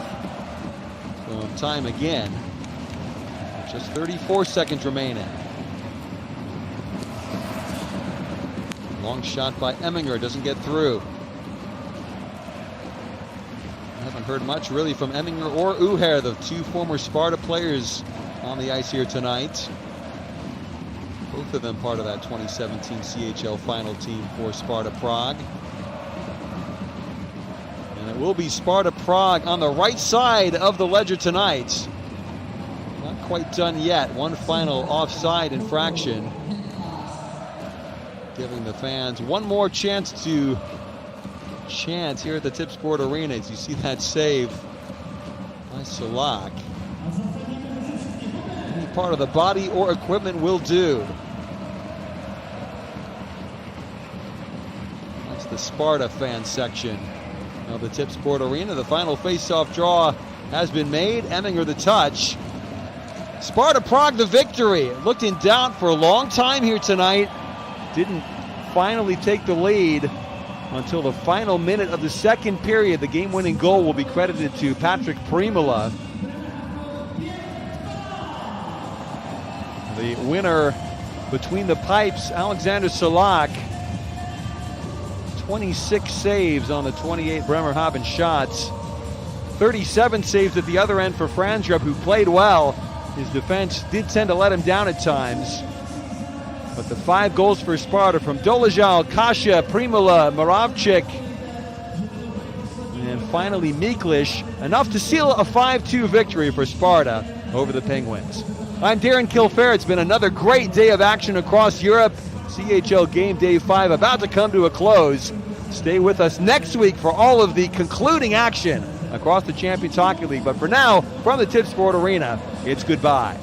So time again. Just 34 seconds remaining. Long shot by Emminger, doesn't get through. Haven't heard much really from Emminger or Uher, the 2 former Sparta players on the ice here tonight. Both of them part of that 2017 CHL final team for Sparta Prague. And it will be Sparta Prague on the right side of the ledger tonight. Not quite done yet. One final offside infraction, giving the fans one more chance to chant here at the Tip Sport Arena. As you see that save by Salak. Any part of the body or equipment will do. That's the Sparta fan section of the Tip Sport Arena. The final face-off draw has been made. Eminger the touch. Sparta Prague the victory. Looked in doubt for a long time here tonight. Didn't finally take the lead until the final minute of the second period. The game-winning goal will be credited to Patrick Primola. The winner between the pipes, Alexander Salak. 26 saves on the 28 Bremerhaven shots. 37 saves at the other end for Franstrup, who played well. His defense did tend to let him down at times. But the 5 goals for Sparta from Dolezal, Kasha, Primola, Moravchik, and finally Miklish, enough to seal a 5-2 victory for Sparta over the Penguins. I'm Darren Kilfair. It's been another great day of action across Europe. CHL Game Day 5 about to come to a close. Stay with us next week for all of the concluding action across the Champions Hockey League. But for now, from the Tip Sport Arena, it's goodbye.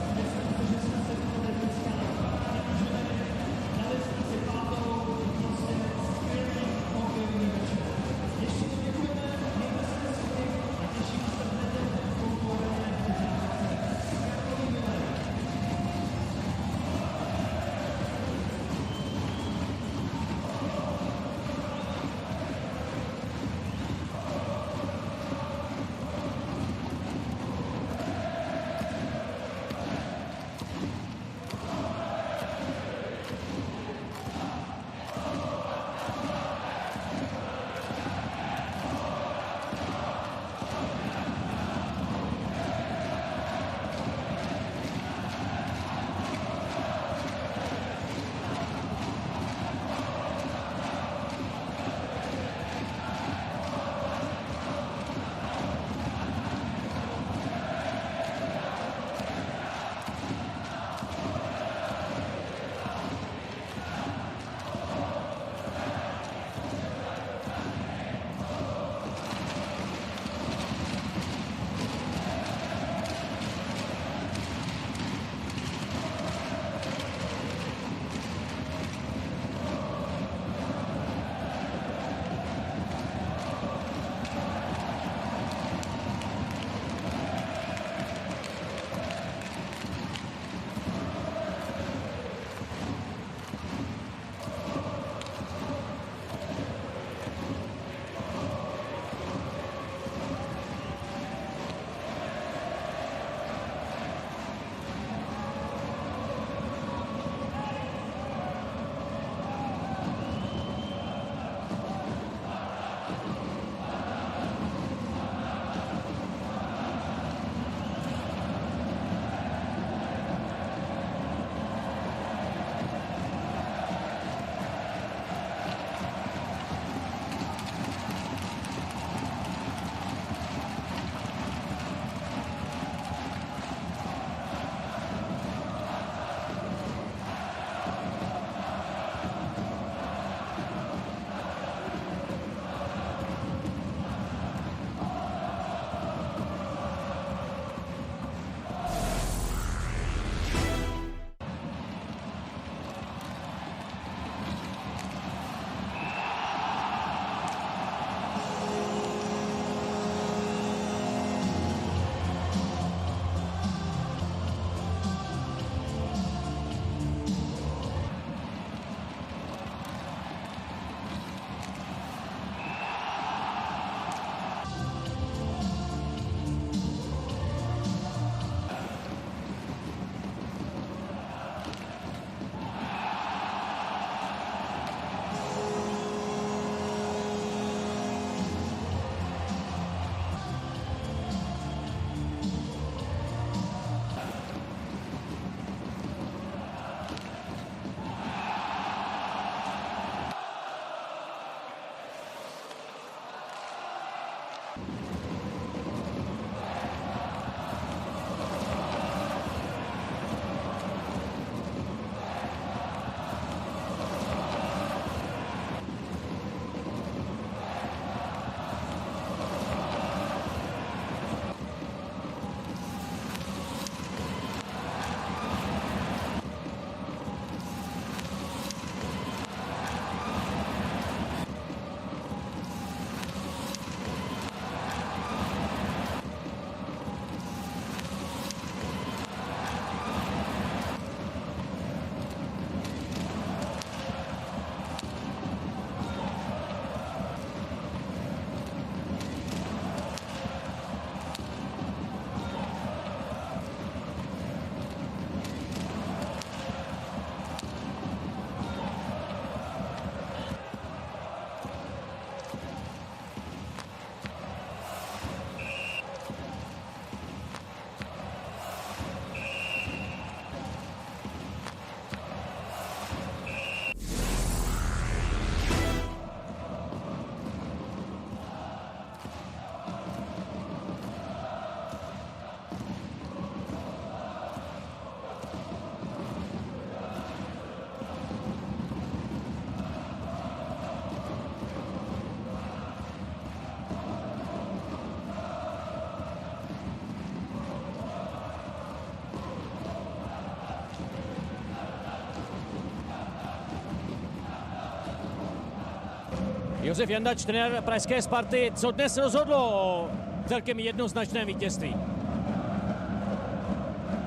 Josef Janda, trenér pražské Sparty, co dnes rozhodlo o celkem jednoznačném vítězství?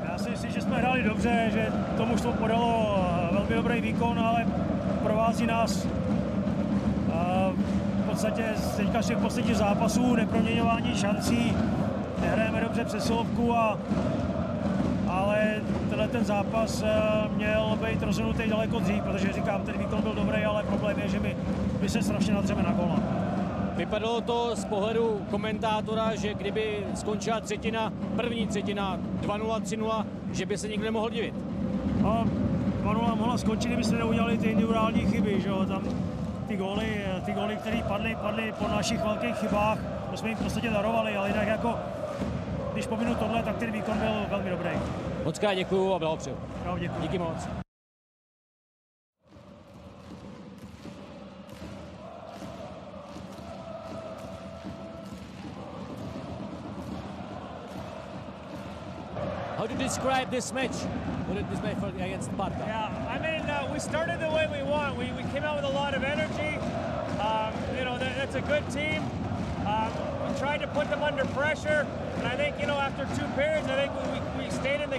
Já si myslím, že jsme hráli dobře, že to mužstvo podalo velmi dobrý výkon, ale provází nás v podstatě teďka z těch posledních zápasů neproměňování šancí, nehrajeme dobře přesilovku, ale tenhle ten zápas měl být rozhodnutý daleko dřív, protože říkám, ten výkon byl dobrý, ale problém je, že my se strašně nadřeme na góla. Vypadalo to z pohledu komentátora, že kdyby skončila první třetina 2-0, 3-0, že by se nikdo nemohl divit. No, 2-0 mohla skončit, kdyby se neudělali ty individuální chyby, že jo, tam ty góly, které padly po našich velkých chybách, to jsme jim v podstatě darovali, ale jinak jako, když pominu tohle, tak ten výkon byl velmi dobrý. Moc krát děkuju a blahopřeju. No, děkuji. Díky moc. How do you describe this match? What did this match against Sparta? Yeah, I mean, we started the way we want. We came out with a lot of energy. You know, that's a good team. We tried to put them under pressure, and I think, you know, after 2 periods, I think we stayed in the